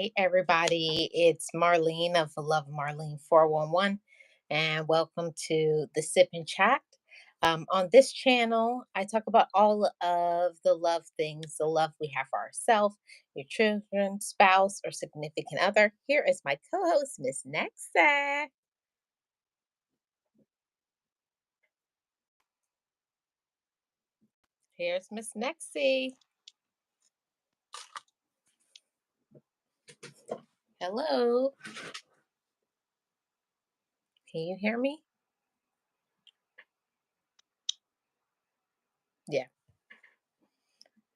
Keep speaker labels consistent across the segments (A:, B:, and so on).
A: Hey everybody, it's Marlene of Love Marlene 411, and welcome to the Sip and Chat. On this channel, I talk about all of the love things, the love we have for ourselves, your children, spouse, or significant other. Here is my co-host, Miss Nexa. Here's Miss Nexie. Hello, can you hear me? Yeah,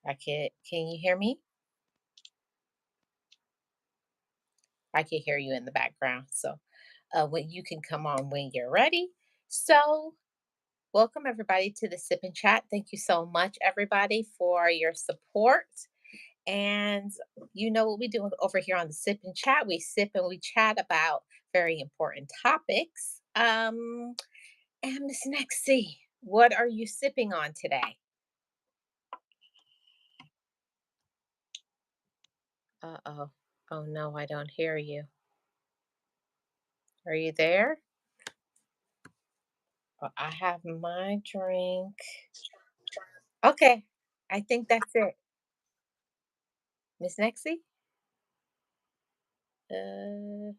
A: I can. Can you hear me? I can hear you in the background. So, when you can come on when you're ready. So, welcome everybody to the Sip and Chat. Thank you so much, everybody, for your support. And you know what we do over here on the Sip and Chat? We sip and we chat about very important topics. And Miss Nexie, what are you sipping on today? Uh oh. Oh no, I don't hear you. Are you there? Oh, I have my drink. Okay, I think that's it. Miss Nexie? Uh,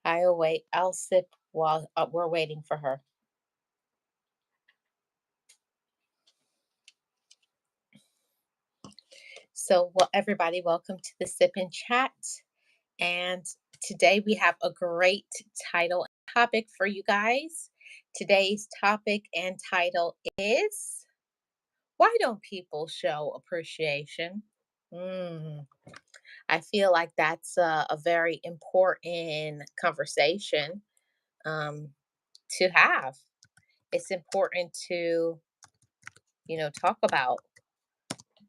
A: I'll wait. I'll sip while we're waiting for her. So, well, everybody, welcome to the Sip and Chat. And today we have a great title and topic for you guys. Today's topic and title is Why Don't People Show Appreciation? Mm, I feel like that's a very important conversation um, to have. It's important to, talk about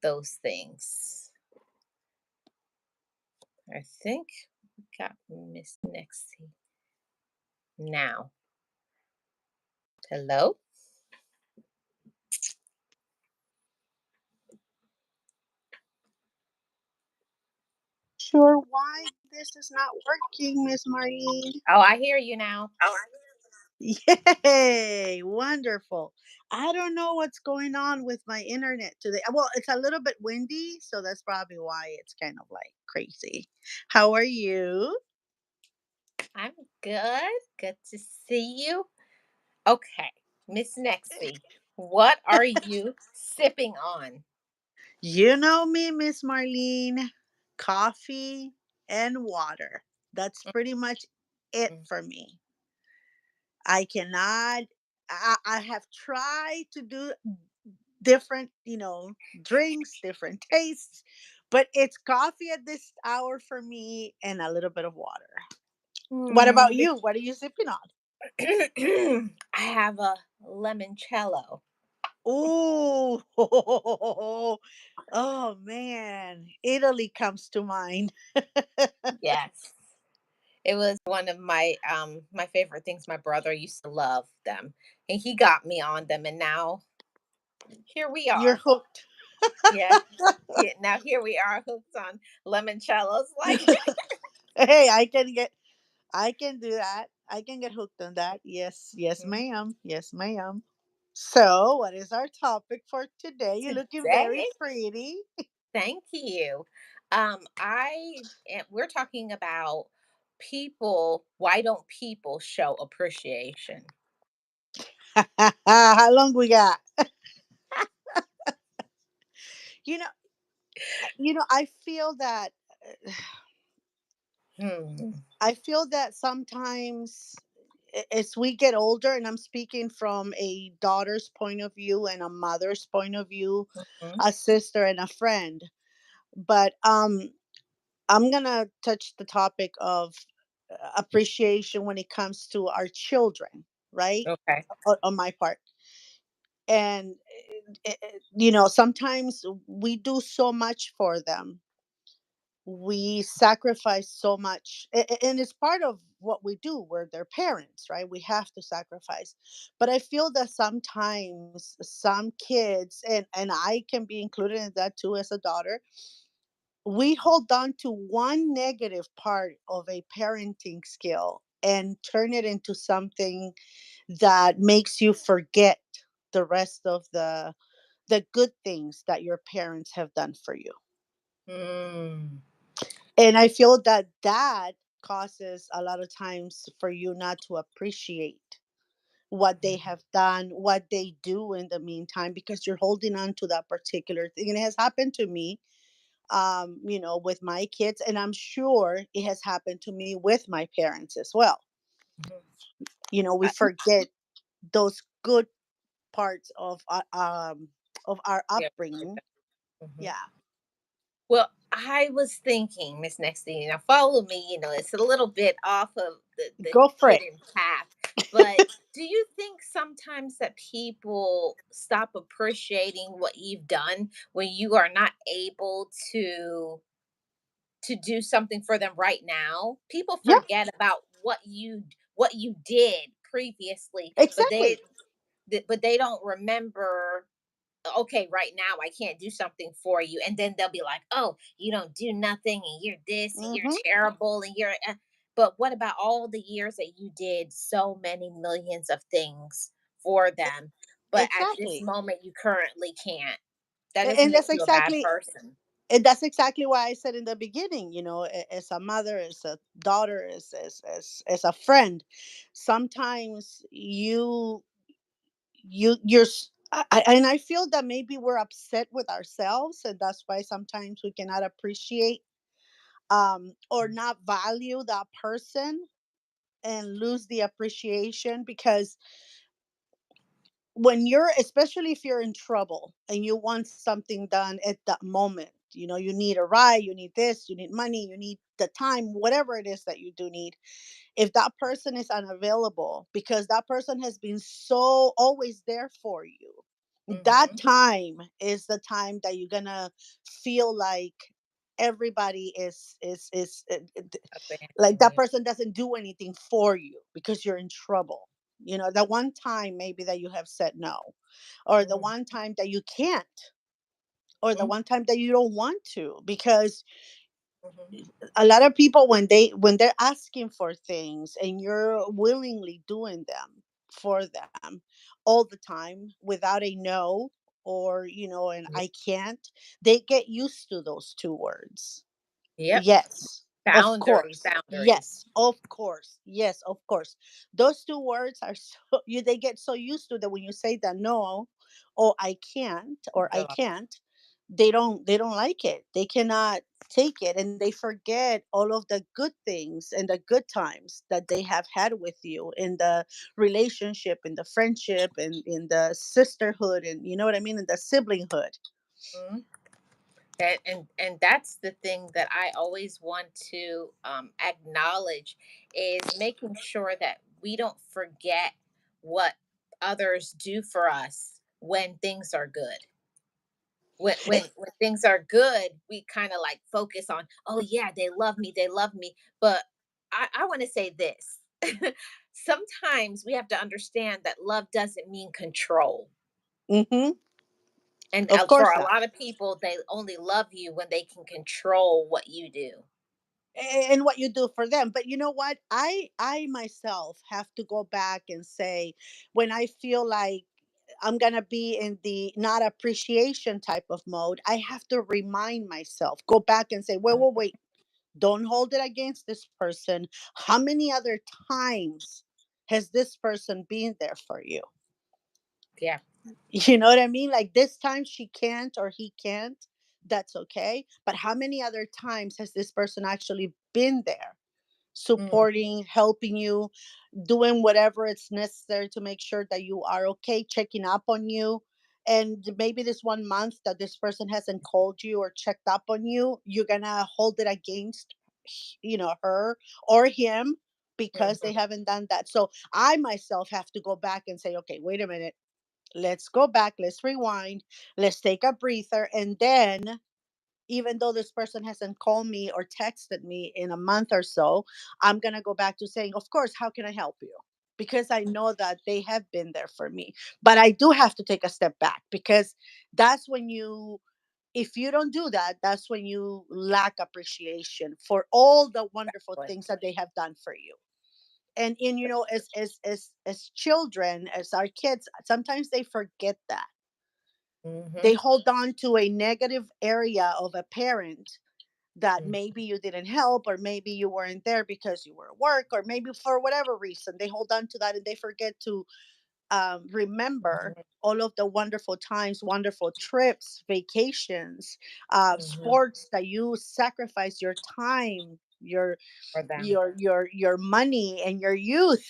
A: those things. I think we got Miss Nexie now. Hello?
B: Sure why this is not working, Miss Marlene.
A: Oh, I hear you now.
B: Yay! Wonderful. I don't know what's going on with my internet today. Well, it's a little bit windy, so that's probably why it's kind of like crazy. How are you?
A: I'm good. Good to see you. Okay, Miss Nexie, what are you sipping on?
B: You know me, Miss Marlene. Coffee and water. That's pretty much it
A: Mm,
B: for me. I cannot. I have tried to do different, drinks, different tastes. But it's coffee at this hour for me and a little bit of water. What about
A: mm.
B: you? What are you sipping on?
A: I have a limoncello.
B: Ooh, oh man, Italy comes to mind.
A: Yes. It was one of my favorite things. My brother used to love them, and he got me on them, and now here we
B: You're
A: are.
B: hooked.
A: Yeah. Yeah, now here we are hooked on limoncellos. Like,
B: Hey, I can do that. I can get hooked on that. Yes, yes, ma'am. Yes, ma'am. So, what is our topic for today? You're looking very
A: today,
B: pretty.
A: thank you. We're talking about people. Why don't people show appreciation?
B: How long we got? You know, I feel that
A: Hmm.
B: sometimes as we get older, and I'm speaking from a daughter's point of view and a mother's point of view,
A: Mhm.
B: a sister and a friend, but I'm gonna touch the topic of appreciation when it comes to our children, right?
A: Okay.
B: On my part, and sometimes we do so much for them, we sacrifice so much, and it's part of what we do. We're their parents, right? We have to sacrifice. But I feel that sometimes some kids, and I can be included in that too as a daughter, we hold on to one negative part of a parenting skill and turn it into something that makes you forget the rest of the good things that your parents have done for you.
A: Mm.
B: And I feel that that causes a lot of times for you not to appreciate what they
A: Mhm.
B: have done, what they do in the meantime, because you're holding on to that particular thing. And it has happened to me, with my kids, and I'm sure it has happened to me with my parents as well.
A: Mhm.
B: We
A: I,
B: forget those good parts of our
A: yeah.
B: upbringing.
A: Mhm.
B: Yeah.
A: Well, I was thinking, Miss Nexty, now follow me, it's a little bit off of the
B: Go for it.
A: hidden path, but do you think sometimes that people stop appreciating what you've done when you are not able to do something for them right now? People
B: Yeah,
A: forget about what you did previously, but they
B: exactly.
A: but they don't remember, okay, right now I can't do something for you. And then they'll be like, oh, you don't do nothing and you're this and you're
B: Hmm.
A: terrible and but what about all the years that you did so many millions of things for them? But at this
B: Exactly.
A: moment, you currently can't. That doesn't
B: And
A: make you a bad person.
B: that's exactly why I said in the beginning, as a mother, as a daughter, as a friend, sometimes and I feel that maybe we're upset with ourselves, and that's why sometimes we cannot appreciate or not value that person and lose the appreciation, because when you're especially if you're in trouble and you want something done at that moment, you need a ride, you need this, you need money, you need the time, whatever it is that you do need. If that person is unavailable because that person has been so always there for you, that
A: Hmm.
B: time is the time that you're gonna feel like everybody like
A: Abandoning
B: that
A: you.
B: person doesn't do anything for you because you're in trouble. The one time maybe that you have said no, or the
A: Hmm.
B: one time that you can't, or the
A: Hmm.
B: one time that you don't want to, because
A: Hmm.
B: a lot of people, when they're asking for things and you're willingly doing them for them all the time without a no, or and
A: Yeah.
B: I can't, they get used to those two words.
A: Yep.
B: Yes, of
A: Boundaries,
B: course.
A: boundaries.
B: Yes, of course. Yes, of course. Those two words are so they get so used to that when you say that no, or I can't, or I
A: God.
B: can't, they don't like it. They cannot take it, and they forget all of the good things and the good times that they have had with you in the relationship, in the friendship, and in the sisterhood, and you know what I mean, in the siblinghood.
A: Mhm. And that's the thing that I always want to acknowledge, is making sure that we don't forget what others do for us when things are good. When things are good, we kind of like focus on, oh yeah, they love me. But I want to say this. Sometimes we have to understand that love doesn't mean control.
B: Hmm.
A: And
B: Of
A: for
B: course
A: a
B: not.
A: lot of people, they only love you when they can control what you do.
B: And what you do for them. But you know what, I myself have to go back and say, when I feel like I'm gonna be in the not appreciation type of mode, I have to remind myself, go back and say, wait, wait, wait, don't hold it against this person. How many other times has this person been there for you?
A: Yeah.
B: You know what I mean? Like, this time she can't or he can't, that's okay, but how many other times has this person actually been there,
A: Mm,
B: supporting, helping you, doing whatever it's necessary to make sure that you are okay, checking up on you. And maybe this 1 month that this person hasn't called you or checked up on you, you're gonna hold it against, her or him, because they
A: mhm.
B: haven't done that. So I myself have to go back and say, okay, wait a minute, let's go back, let's rewind, let's take a breather, and then, even though this person hasn't called me or texted me in a month or so, I'm going to go back to saying, of course, how can I help you? Because I know that they have been there for me. But I do have to take a step back, because that's when you If you don't do that, that's when you lack appreciation for all the wonderful
A: Exactly.
B: things that they have done for you. And as children, as our kids, sometimes they forget that.
A: Mhm.
B: They hold on to a negative area of a parent that
A: Mm.
B: maybe you didn't help, or maybe you weren't there because you were at work, or maybe for whatever reason they hold on to that, and they forget to remember
A: Mhm.
B: all of the wonderful times, wonderful trips, vacations,
A: Mhm.
B: sports that you sacrifice your time,
A: For them.
B: your money and your youth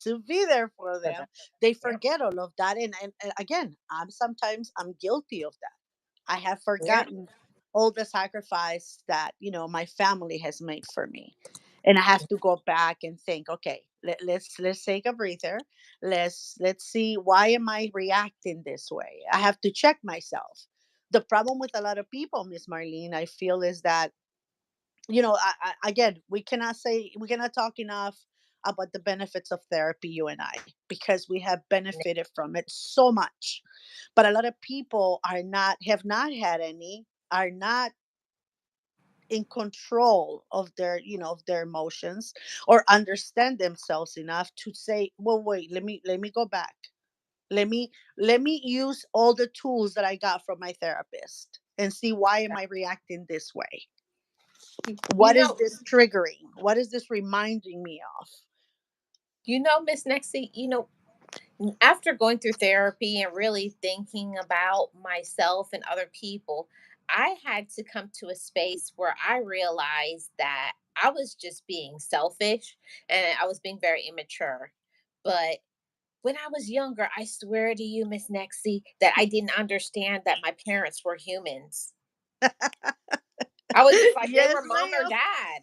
B: to be there for
A: For them.
B: them. They
A: Yep.
B: forget all of that, and again, I'm guilty of that. I have
A: Yeah.
B: forgotten all the sacrifice that my family has made for me, and I have to go back and think. Okay, let's take a breather. Let's see, why am I reacting this way? I have to check myself. The problem with a lot of people, Miss Marlene, I feel, is that again, we cannot talk enough about the benefits of therapy, you and I, because we have benefited from it so much. But a lot of people have not had any, are not in control of their emotions, or understand themselves enough to say, well, wait, let me go back. Let me use all the tools that I got from my therapist and see, why am I reacting this way?
A: You
B: What is
A: know,
B: this triggering? What is this reminding me of?
A: Miss Nexie, after going through therapy and really thinking about myself and other people, I had to come to a space where I realized that I was just being selfish and I was being very immature. But when I was younger, I swear to you, Miss Nexie, that I didn't understand that my parents were humans. I was just like, they
B: Yes,
A: were mom or
B: ma'am.
A: dad.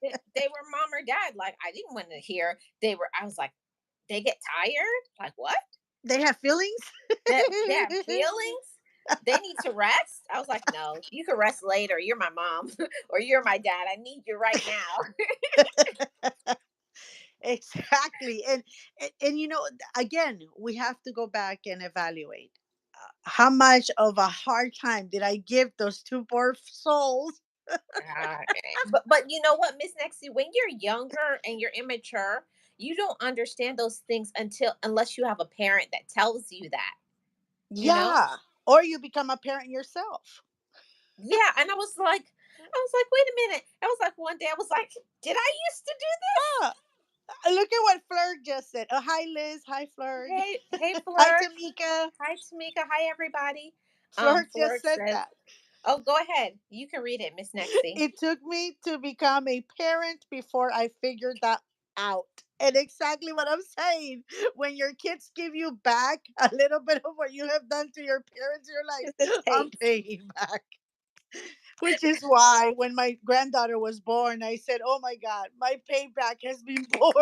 A: They were mom or dad. Like, I didn't want to hear I was like, they get tired? Like, what?
B: They have feelings.
A: That they have feelings? They need to rest? I was like, "No, you can rest later. You're my mom or you're my dad. I need you right now."
B: Exactly. And again, we have to go back and evaluate, how much of a hard time did I give those two poor souls.
A: But you know what, Miss Nexie, when you're younger and you're immature, you don't understand those things unless you have a parent that tells you that, you know?
B: Yeah, or you become a parent yourself.
A: Yeah, and I was like, "Wait a minute." I was like one day I was like, "Did I used to do this?"
B: Ah, look at what Flirt just said. Oh, hi, Liz. Hi, Flirt.
A: Hey,
B: Hi,
A: Flirt.
B: Tamika.
A: Hi, Tamika. Hi, everybody.
B: Flirt just
A: Flirt
B: said
A: says,
B: that.
A: "Oh, go ahead. You can read it, Miss Nexie."
B: It took me to become a parent before I figured that out. And exactly what I'm saying. When your kids give you back a little bit of what you have done to your parents, you're like,
A: It's the
B: I'm
A: tape.
B: paying back. Which is why when my granddaughter was born, I said, oh my God, my payback has been born.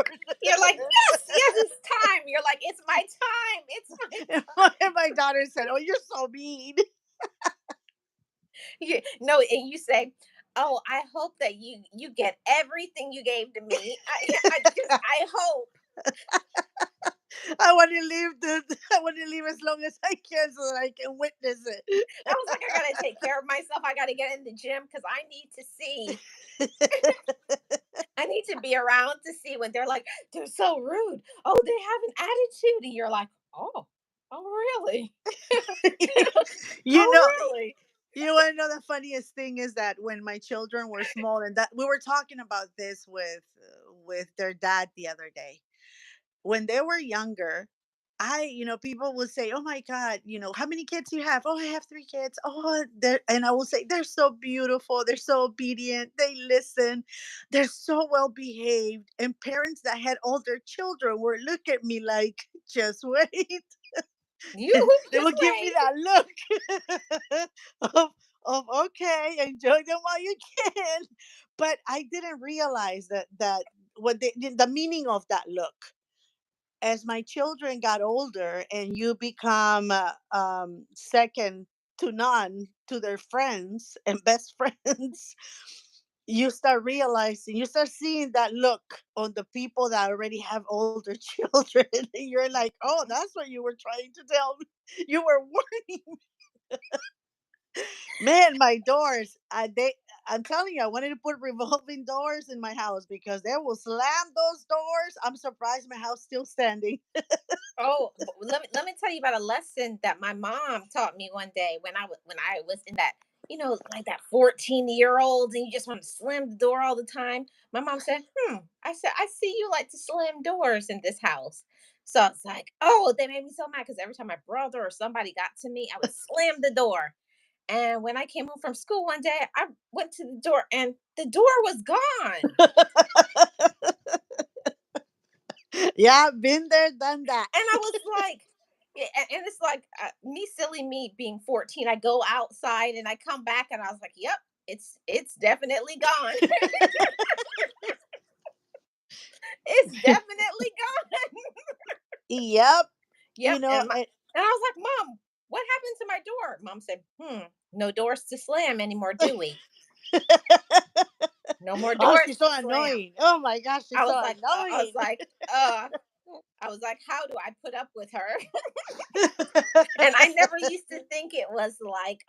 A: You're like, yes, yes, it's time. You're like, it's my time. It's my
B: And
A: time.
B: my daughter said, oh, you're so mean.
A: No, and you say, "Oh, I hope that you get everything you gave to me. I hope."
B: I want to live as long as I can so that I can witness it.
A: I was like, I gotta take care of myself. I gotta get in the gym because I need to see. I need to be around to see when they're like, they're so rude. Oh, they have an attitude. And you're like, oh, really?
B: you know,
A: Oh, really?
B: you want to know the funniest thing is that when my children were small, and that we were talking about this with their dad the other day. When they were younger, people will say, "Oh my God, how many kids you have?" "Oh, I have three kids." "Oh, and I will say, they're so beautiful. They're so obedient. They listen. They're so well behaved." And parents that had older children would look at me like, "Just wait." They
A: Just
B: will give me
A: wait.
B: that look of, okay, enjoy them while you can. But I didn't realize that the meaning of that look. As my children got older and you become second to none to their friends and best friends, you start seeing that look on the people that already have older children. And you're like, oh, that's what you were trying to tell me. You were warning. Man, my doors, I'm telling you, I wanted to put revolving doors in my house because they will slam those doors. I'm surprised my house still standing.
A: Oh, let me tell you about a lesson that my mom taught me one day when I was in that, like that 14-year-old and you just want to slam the door all the time. My mom said, I said, I see you like to slam doors in this house. So I was like, oh, they made me so mad because every time my brother or somebody got to me, I would slam the door. And when I came home from school one day, I went to the door and the door was gone.
B: Yeah, been there, done that.
A: And I was like, yeah, and it's like me, silly me, being 14. I go outside and I come back and I was like, yep, it's definitely gone. It's definitely gone.
B: Yep.
A: Yep.
B: You know,
A: And I was like, Mom, what happened to my door? Mom said, no doors to slam anymore, do we? No more
B: oh,
A: doors
B: she's so
A: to slam.
B: annoying. Oh my gosh, she's
A: I
B: so
A: was like, I was
B: annoying.
A: like, uh, I was like, how do I put up with her? And I never used to think it was like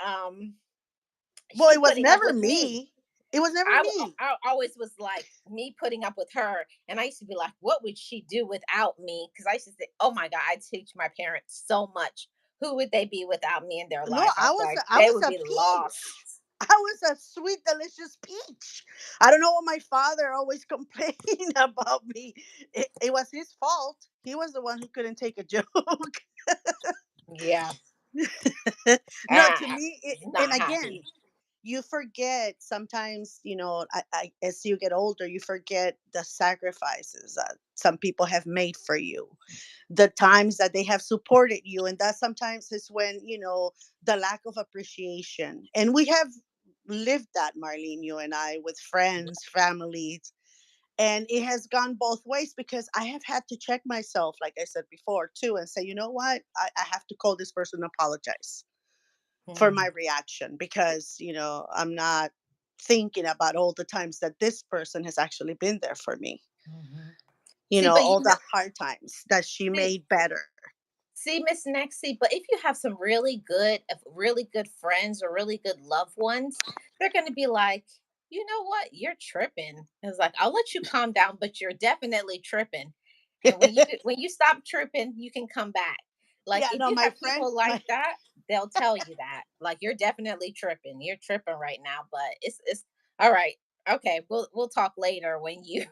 B: Well,
A: she
B: it was
A: putting up
B: never
A: with me.
B: me. It was never me.
A: I always was like me putting up with her, and I used to be like, "What would she do without me?" Because I used to say, "Oh my God, I teach my parents so much. Who would they be without me in their
B: No,
A: life?" I was like,
B: I
A: "They
B: was
A: would
B: a
A: be lost."
B: peach. I was a sweet, delicious peach. I don't know what my father always complained about me. It was his fault. He was the one who couldn't take a joke.
A: Yeah,
B: No,
A: ah,
B: to me, and
A: not
B: again,
A: happy.
B: you forget sometimes, as you get older, you forget the sacrifices that some people have made for you, the times that they have supported you. And that sometimes is when, the lack of appreciation. And we have lived that, Marlene, you and I, with friends, families. And it has gone both ways because I have had to check myself, like I said before, too, and say, you know what? I have to call this person and apologize for my
A: Mhm,
B: reaction because, I'm not thinking about all the times that this person has actually been there for me,
A: mhm. See, but
B: all the hard times that she
A: see,
B: made better.
A: See, Miss Nexie, but if you have some really good friends or really good loved ones, they're going to be like, you know what, you're tripping. It's like I'll let you calm down, but you're definitely tripping. And when you stop tripping, you can come back. Like
B: Yeah,
A: if
B: no,
A: you
B: my
A: have
B: friend,
A: people like that, they'll tell you that. Like you're definitely tripping. You're tripping right now, but it's all right. Okay, we'll talk later when you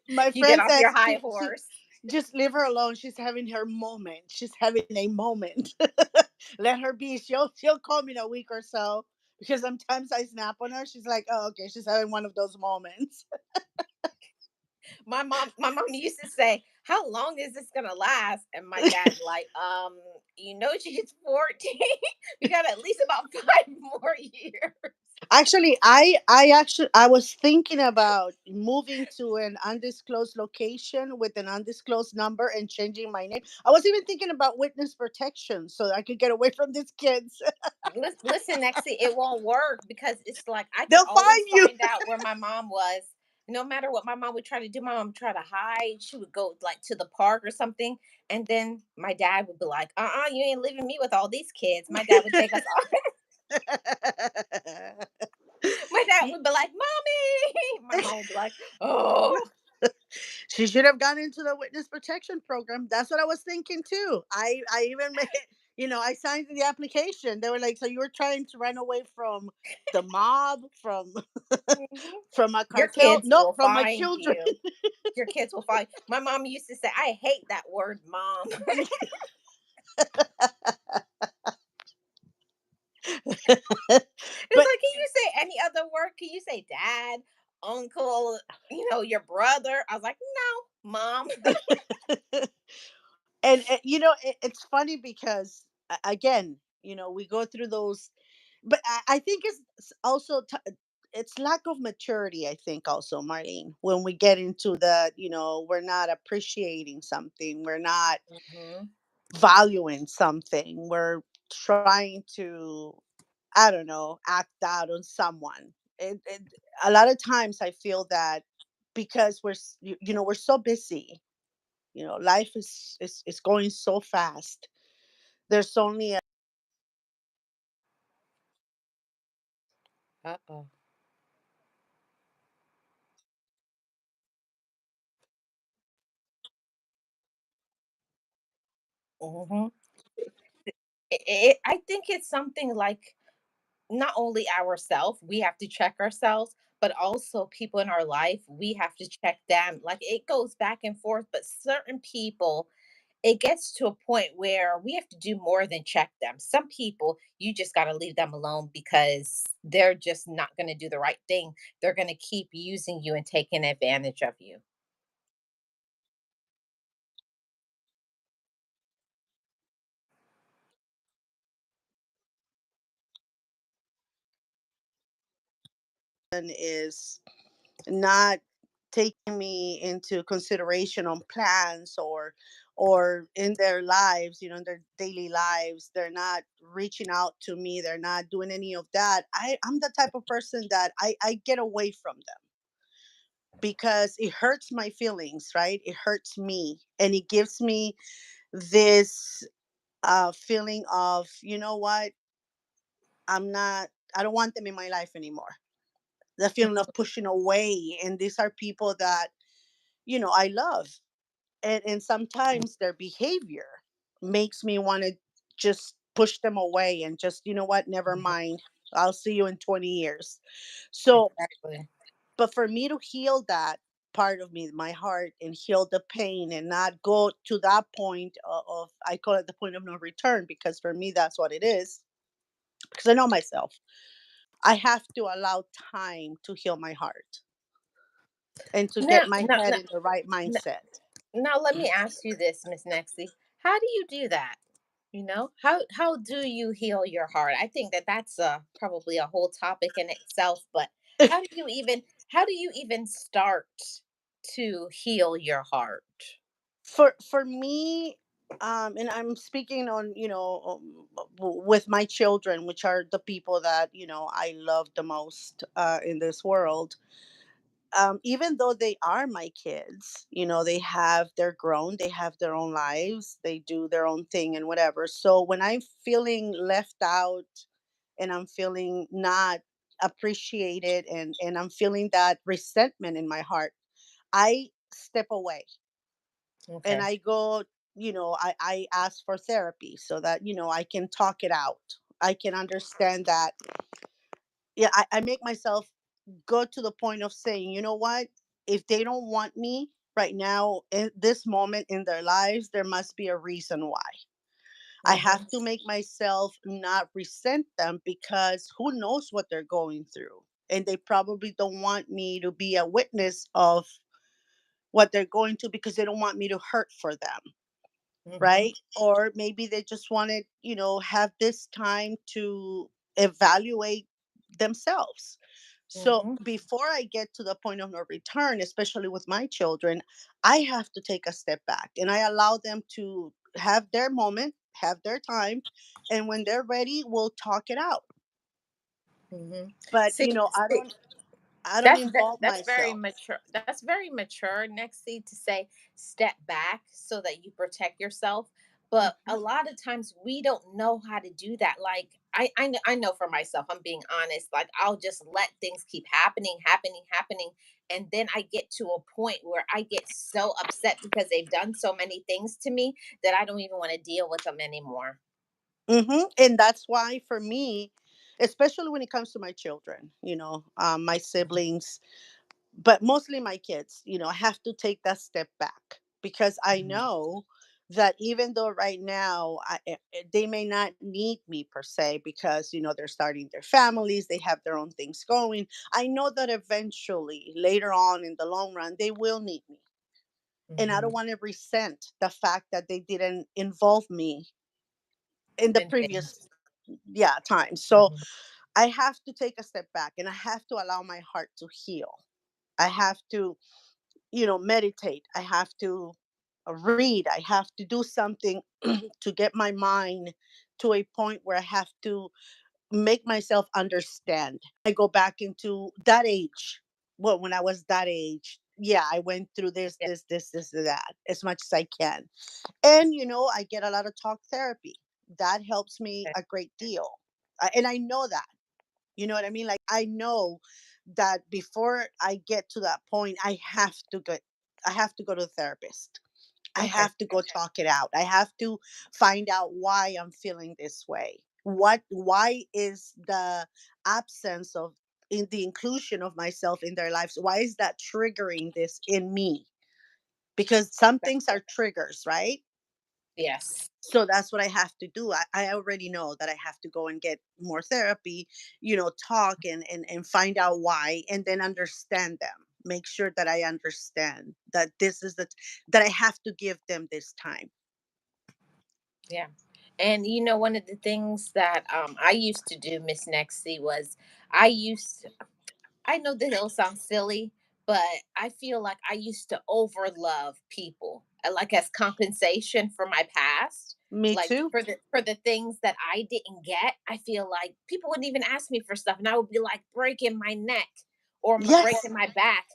B: my
A: you get
B: friend
A: off your
B: says
A: high
B: she
A: horse.
B: just leave her alone. She's having her moment. She's having a moment. Let her be. She'll call me in a week or so because sometimes I snap on her. She's like, oh, okay, she's having one of those moments.
A: My mom used to say, "How long is this gonna last?" And my dad like, she's 14. We got at least about 5 more years.
B: Actually, I was thinking about moving to an undisclosed location with an undisclosed number and changing my name. I was even thinking about witness protection so I could get away from these kids.
A: Listen, Nexie, it won't work because it's like I could
B: They'll
A: always
B: find you.
A: find out where my mom was. No matter what my mom would try to do, my mom would try to hide. She would go like to the park or something, and then my dad would be like, you ain't leaving me with all these kids." My dad would take us all. My dad
B: Ye-
A: would be like, "Mommy." My mom would be like, "Oh."
B: she should have gone into the witness protection program. That's what I was thinking too. I even made, I signed the application. They were like, so you were trying to run away from the mob, from
A: Mhm.
B: from a
A: Your
B: cartel?
A: kids
B: No,
A: will
B: from my
A: find
B: children.
A: you. Your kids will find. My mom used to say, "I hate that word, mom." It's
B: But
A: like, can you say any other word? Can you say dad, uncle, your brother? I was like, no, mom.
B: and it's funny because again, we go through those, but I think also it's lack of maturity. I think also, Marlene, when we get into the, we're not appreciating something, we're not
A: Mhm.
B: valuing something, we're trying to, I don't know, act out on someone. A lot of times I feel that because we're so busy, life is going so fast. There's only
A: Uh-oh. Mhm. I think it's something like not only ourselves, we have to check ourselves, but also people in our life, we have to check them. Like it goes back and forth, but certain people, it gets to a point where we have to do more than check them. Some people, you just got to leave them alone because they're just not going to do the right thing. They're going to keep using you and taking advantage of you.
B: And is not taking me into consideration on plans or in their lives, in their daily lives. They're not reaching out to me, they're not doing any of that. I'm the type of person that I get away from them because it hurts my feelings, right? It hurts me, and it gives me this feeling of, you know what, I don't want them in my life anymore. The feeling of pushing away, and these are people that I love. And sometimes their behavior makes me want to just push them away and just, you know what, never
A: Mhm.
B: mind. I'll see you in 20 years. So,
A: Exactly.
B: but for me to heal that part of me, my heart, and heal the pain and not go to that point of, I call it the point of no return, because for me, that's what it is. Because I know myself, I have to allow time to heal my heart and to
A: Now,
B: get my
A: now,
B: head
A: now,
B: in the right
A: now,
B: mindset.
A: now let me ask you this, Miss Nexie. How do you do that? How do you heal your heart? I think that that's probably a whole topic in itself, but how do you even how do you even start to heal your heart?
B: For me, and I'm speaking on, with my children, which are the people that I love the most in this world. Even though they are my kids, they're grown, they have their own lives, they do their own thing and whatever. So when I'm feeling left out and I'm feeling not appreciated, and I'm feeling that resentment in my heart, I step away and
A: Okay.
B: I go, I ask for therapy so that, I can talk it out. I can understand that. Yeah, I make myself go to the point of saying, you know what? If they don't want me right now in this moment in their lives, there must be a reason why. I
A: Mm-hmm.
B: have to make myself not resent them, because who knows what they're going through. And they probably don't want me to be a witness of what they're going to, because they don't want me to hurt for them,
A: Mm-hmm.
B: right? Or maybe they just wanted, have this time to evaluate themselves. So
A: Mm-hmm.
B: before I get to the point of no return, especially with my children, I have to take a step back and I allow them to have their moment, have their time, and when they're ready, we'll talk it out.
A: Mm-hmm.
B: But
A: See, see,
B: I don't
A: that's
B: involve
A: that's very
B: myself.
A: mature. That's very mature, Nexie, to say step back so that you protect yourself. But
B: Mhm.
A: a lot of times we don't know how to do that. Like I know for myself, I'm being honest. Like I'll just let things keep happening, happening, happening, and then I get to a point where I get so upset because they've done so many things to me that I don't even want to deal with them anymore.
B: And that's why for me, especially when it comes to my children, my siblings, but mostly my kids, I have to take that step back, because I
A: Mhm.
B: know that even though right now they may not need me per se, because they're starting their families, they have their own things going. I know that eventually, later on in the long run, they will need me, and I don't
A: Mhm.
B: want to resent the fact that they didn't involve me in the
A: And
B: previous,
A: things.
B: yeah, time. So
A: Mhm.
B: I have to take a step back and I have to allow my heart to heal. I have to, meditate. I have to read. I have to do something to get my mind to a point where I have to make myself understand. I go back into that age. Well, when I was that age, yeah, I went through this,
A: Yeah.
B: this, and that as much as I can. And, I get a lot of talk therapy. That helps me
A: Okay.
B: a great deal. And I know that. You know what I mean? Like, I know that before I get to that point, I have to go to the therapist. I
A: Okay.
B: have to go talk it out. I have to find out why I'm feeling this way. Why is the absence of in the inclusion of myself in their lives, why is that triggering this in me? Because some
A: Okay.
B: things are triggers, right?
A: Yes.
B: So that's what I have to do. I already know that I have to go and get more therapy, talk and find out why, and then understand them. Make sure that I understand that this is that I have to give them this time.
A: Yeah. And one of the things that I used to do, Miss Nexie, was I used I know that it'll sound silly, but I feel like I used to overlove people, like as compensation for my past,
B: Me
A: like
B: too.
A: for the things that I didn't get. I feel like people wouldn't even ask me for stuff, and I would be like breaking my neck or
B: Yes.
A: breaking my back.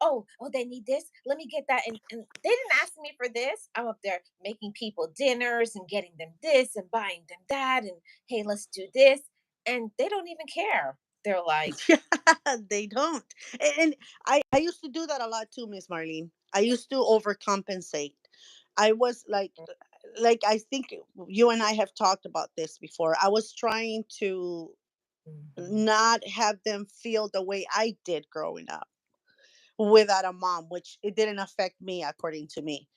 A: Oh, they need this. Let me get that. And they didn't ask me for this. I'm up there making people dinners and getting them this and buying them that. And hey, let's do this. And they don't even care. They're like,
B: They don't. And I used to do that a lot too, Miss Marlene. I used to overcompensate. I was like I think you and I have talked about this before. I was trying to
A: Mhm.
B: not have them feel the way I did growing up without a mom, which it didn't affect me according to me.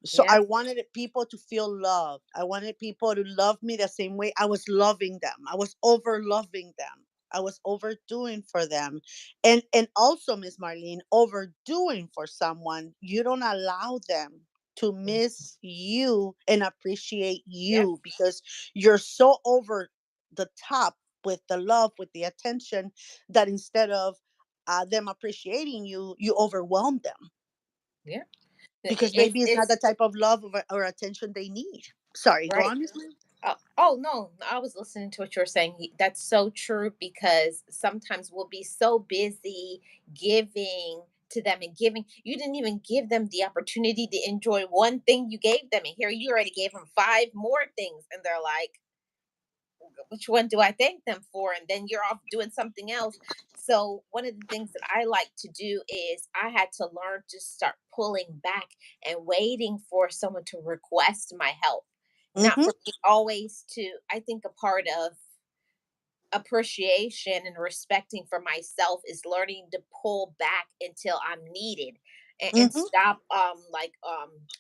B: So I
A: Yep,
B: wanted people to feel loved. I wanted people to love me the same way I was loving them. I was over loving them. I was overdoing for them. And also, Miss Marlene, overdoing for someone, you don't allow them to
A: mm,
B: miss you and appreciate
A: yep,
B: you because you're so over the top with the love, with the attention, that instead of them appreciating you, you overwhelm them
A: yep.
B: because maybe it's not the
A: It's
B: type of love or attention they need. Sorry, go
A: right.
B: on, Miss Lynn.
A: Oh no, I was listening to what you were saying. That's so true because sometimes we'll be so busy giving to them and giving. You didn't even give them the opportunity to enjoy one thing you gave them, and here you already gave them five more things, and they're like, which one do I thank them for? And then you're off doing something else. So, one of the things that I like to do is I had to learn to start pulling back and waiting for someone to request my help, not
B: Mm-hmm.
A: for me always to. I think a part of appreciation and respecting for myself is learning to pull back until I'm needed and
B: Mm-hmm.
A: stop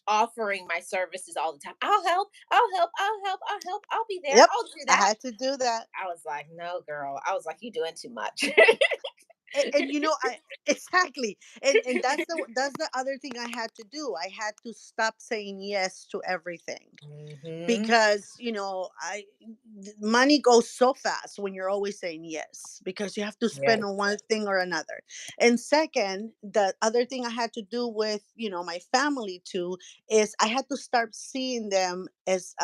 A: offering my services all the time. I'll be there,
B: Yep.
A: I'll do
B: I
A: that.
B: had to do that.
A: I was like, no, girl. I was like, you doing too much.
B: And I exactly. And that's the other thing I had to do. I had to stop saying yes to everything.
A: Hmm.
B: Because money goes so fast when you're always saying yes because you have to spend on
A: Yes.
B: one thing or another. And second, the other thing I had to do with my family too is I had to start seeing them as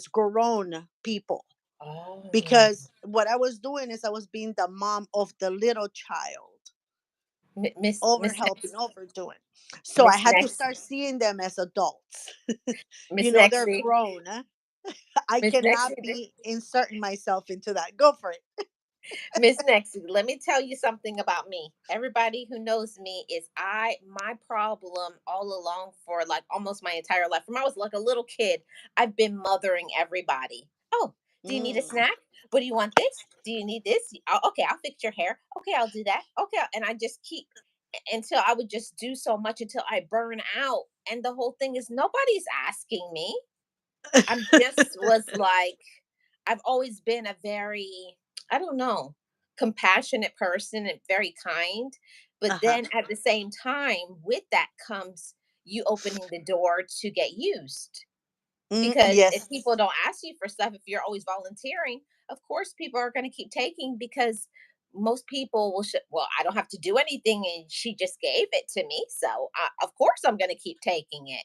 B: grown people,
A: Oh,
B: because what I was doing is I was being the mom of the little child, over
A: Miss
B: helping,
A: Next,
B: overdoing. So I
A: Miss
B: had to
A: Next,
B: start seeing them as adults.
A: Miss
B: They're
A: Nexie,
B: grown. I
A: Miss
B: cannot
A: Nexie.
B: be inserting myself into that. Go for it.
A: Miss Nexie, let me tell you something about me. Everybody who knows me is my problem all along for like almost my entire life. From I was like a little kid, I've been mothering everybody. Oh, do you need a
B: Mm.
A: snack? What do you want this? Do you need this? Okay, I'll fix your hair. Okay, I'll do that. Okay, and I just keep until I would just do so much until I burn out. And the whole thing is nobody's asking me. I'm just was like, I've always been a very, I don't know, compassionate person and very kind. But
B: Uh-huh.
A: then at the same time, with that comes you opening the door to get used. Because if
B: Yes.
A: people don't ask you for stuff, if you're always volunteering, of course people are going to keep taking because most people will, well, I don't have to do anything and she just gave it to me. So of course I'm going to keep taking it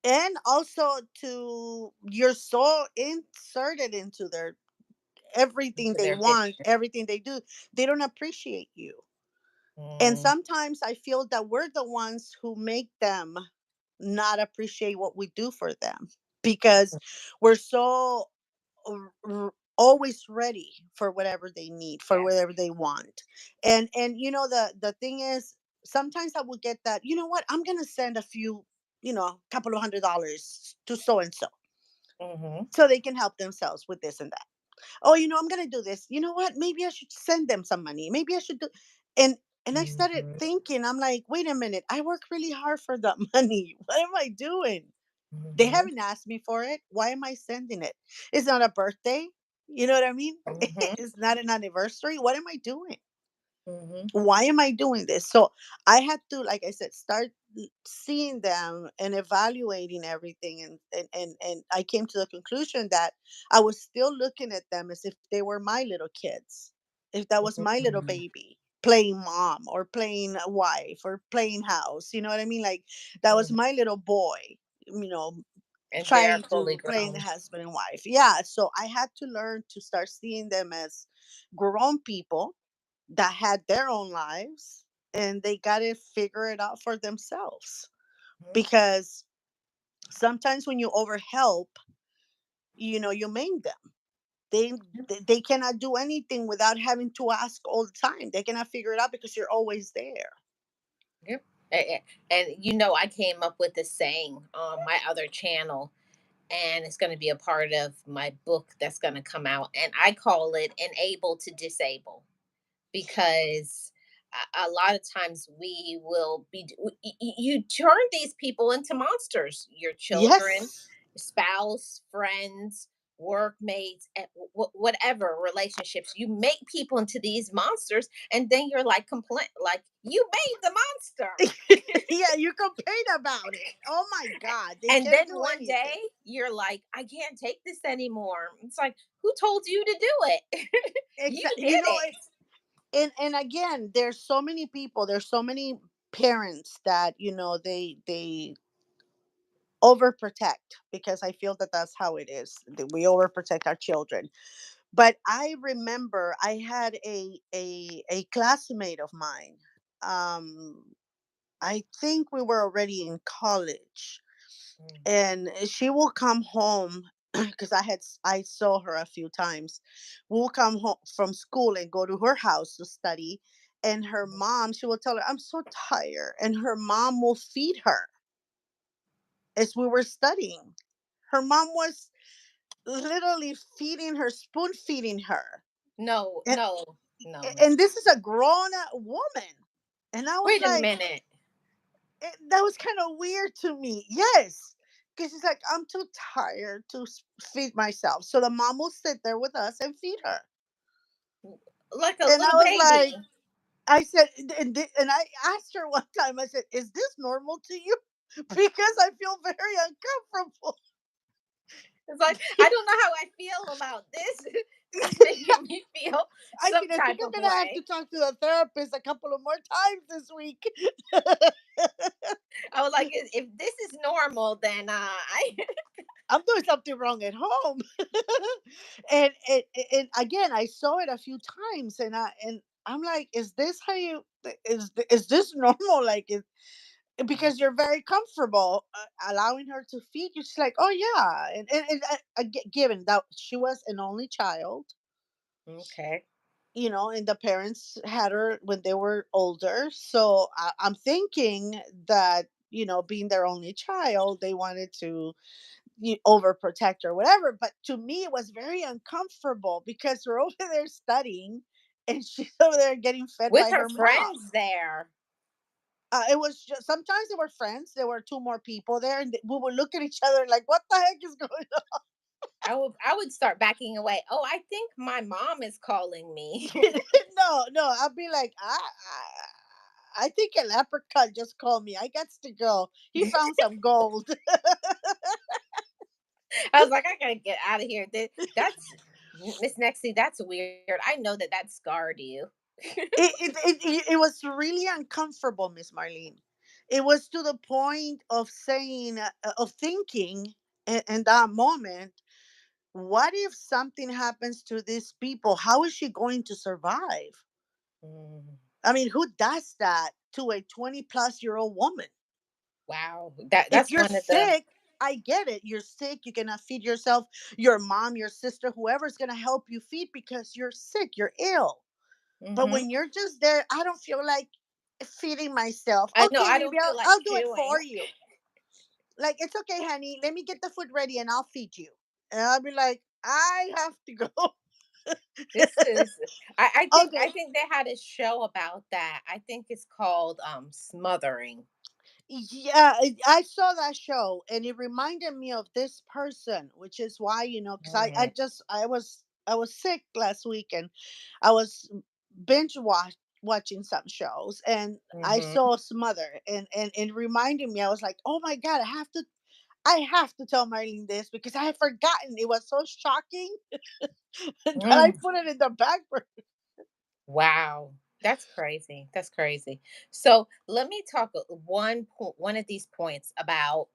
B: And also to you're so inserted into their everything
A: into
B: they
A: their
B: want,
A: business.
B: everything they do. They don't appreciate you. And
A: Mm,
B: sometimes I feel that we're the ones who make them not appreciate what we do for them because we're so always ready for whatever they need, for
A: Yes.
B: whatever they want. And the thing is, sometimes I will get that, you know what, I'm gonna send a few, couple of $100 to so and
A: Mhm.
B: so they can help themselves with this and that. Oh, I'm gonna do this. You know what? Maybe I should send them some money. Maybe I should do, and I started
A: Mhm.
B: thinking, I'm like, wait a minute, I work really hard for that money. What am I doing? They
A: Mhm.
B: haven't asked me for it. Why am I sending it? It's not a birthday. You know what I mean?
A: Mhm.
B: It's not an anniversary. What am I doing?
A: Mhm.
B: Why am I doing this? So I had to, like I said, start seeing them and evaluating everything. And I came to the conclusion that I was still looking at them as if they were my little kids. If that was my little
A: Mhm.
B: baby playing mom or playing a wife or playing house, you know what I mean? Like that was
A: Mhm.
B: my little boy, you know,
A: And they're
B: trying
A: fully
B: to playing the
A: grown.
B: husband and wife. Yeah. So I had to learn to start seeing them as grown people that had their own lives and they got to figure it out for themselves,
A: Mhm.
B: because sometimes when you overhelp, you maim them. They cannot do anything without having to ask all the time. They cannot figure it out because you're always there.
A: Yep. And I came up with this saying on my other channel, and it's going to be a part of my book that's going to come out. And I call it Enable to Disable, because a lot of times we will be, you turn these people into monsters, your children,
B: Yes.
A: spouse, friends, workmates, and whatever relationships. You make people into these monsters, and then you're like complain like you made the monster.
B: Yeah, you complain about it. Oh my God, they
A: And
B: can't
A: then
B: do
A: one day
B: anything.
A: you're like, I can't take this anymore. It's like, who told you to do it? You
B: Exactly.
A: did it.
B: And again, there's so many people, there's so many parents that they overprotect, because I feel that that's how it is. That we overprotect our children. But I remember I had a classmate of mine. Um, I think we were already in college,
A: Mm,
B: and she will come home because I saw her a few times. We'll come home from school and go to her house to study. And her
A: mhm.
B: mom, she will tell her, "I'm so tired," and her mom will feed her as we were studying. Her mom was literally feeding her, spoon feeding her.
A: No,
B: And
A: no, no, Miss.
B: and this is a grown woman. And I was
A: Wait a
B: like,
A: minute.
B: that was kind of weird to me. Yes. Because she's like, I'm too tired to feed myself. So the mom will sit there with us and feed her.
A: Like a
B: And I
A: little
B: was like,
A: baby.
B: I said, and I asked her one time, I said, is this normal to you? Because I feel very uncomfortable.
A: It's like, I don't know how I feel about this. This is making me feel
B: I
A: some
B: said, I think
A: type
B: I'm
A: of
B: going to have to
A: way.
B: talk to the therapist a couple of more times this week.
A: I was like, if this is normal, then I.
B: I'm doing something wrong at home. And again, I saw it a few times, and I'm like, is this how you is this normal? Like, because you're very comfortable allowing her to feed you. She's like, oh yeah, and given that she was an only child,
A: Okay.
B: and the parents had her when they were older, so I'm thinking that being their only child, they wanted to overprotect or whatever. But to me, it was very uncomfortable because we're over there studying and she's over there getting fed
A: With
B: by
A: her
B: her mom.
A: friends there.
B: It was just sometimes they were friends. There were two more people there, and we would look at each other like, "What the heck is going
A: I would start backing away. Oh, I think my mom is calling me.
B: on?" No, no. I'd be like, I think a leprechaun just called me. I got to go. He found some gold.
A: I was like, I gotta get out of here. That's Miss Nexie. That's weird. I know that scarred you.
B: It was really uncomfortable, Miss Marlene. It was to the point of saying, of thinking in that moment, what if something happens to these people? How is she going to survive?
A: Mm,
B: I mean, who does that to a 20 plus year old woman?
A: wow, that
B: If
A: that's
B: you're
A: one of the
B: sick, I get it. You're sick. You cannot feed yourself. Your mom, your sister, whoever's going to help you feed because you're sick, you're ill. But
A: Mhm.
B: when you're just there, I don't feel like feeding myself.
A: I know
B: Okay,
A: I
B: baby,
A: don't feel like
B: I'll do it
A: chewing.
B: for you. Like, it's okay, honey. Let me get the food ready and I'll feed you. And I'll be like, I have to go.
A: This is I
B: Okay.
A: think they had a show about that. I think it's called Smothering.
B: Yeah, I saw that show and it reminded me of this person, which is why, because
A: Mhm.
B: I was sick last week and I was watching some shows and I
A: Mhm.
B: saw Smother and it reminded me. I was like, oh my God, I have to tell Marlene this because I had forgotten. It was so shocking that I
A: Mm.
B: put it in the back burner.
A: Wow. That's crazy. That's crazy. So let me talk one of these points about,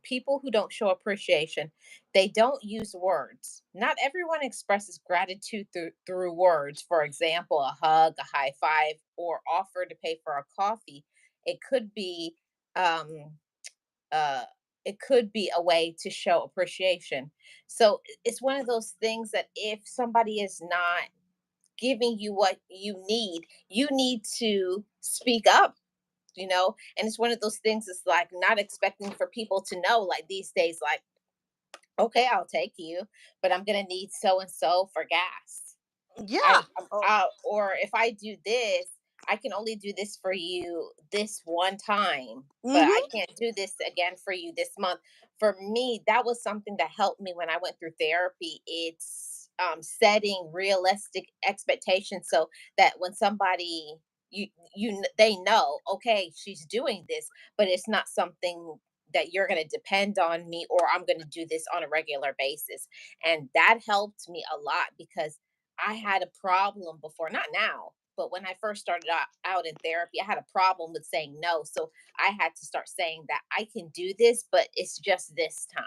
A: people who don't show appreciation. They don't use words. Not everyone expresses gratitude through words. For example, a hug, a high five, or offer to pay for a coffee. It could be um uh it could be a way to show appreciation. So it's one of those things that if somebody is not giving you what you need to speak up, and it's one of those things. It's like not expecting for people to know, like these days, like, okay, I'll take you, but I'm gonna need so and so for gas.
B: Yeah. Oh.
A: Or if I do this, I can only do this for you this one time, but I
B: Mm-hmm.
A: can't do this again for you this month. For me, that was something that helped me when I went through therapy. It's setting realistic expectations so that when somebody they know, okay, she's doing this, but it's not something that you're going to depend on me, or I'm going to do this on a regular basis. And that helped me a lot because I had a problem before, not now, but when I first started out in therapy, I had a problem with saying no. So I had to start saying that I can do this, but it's just this time.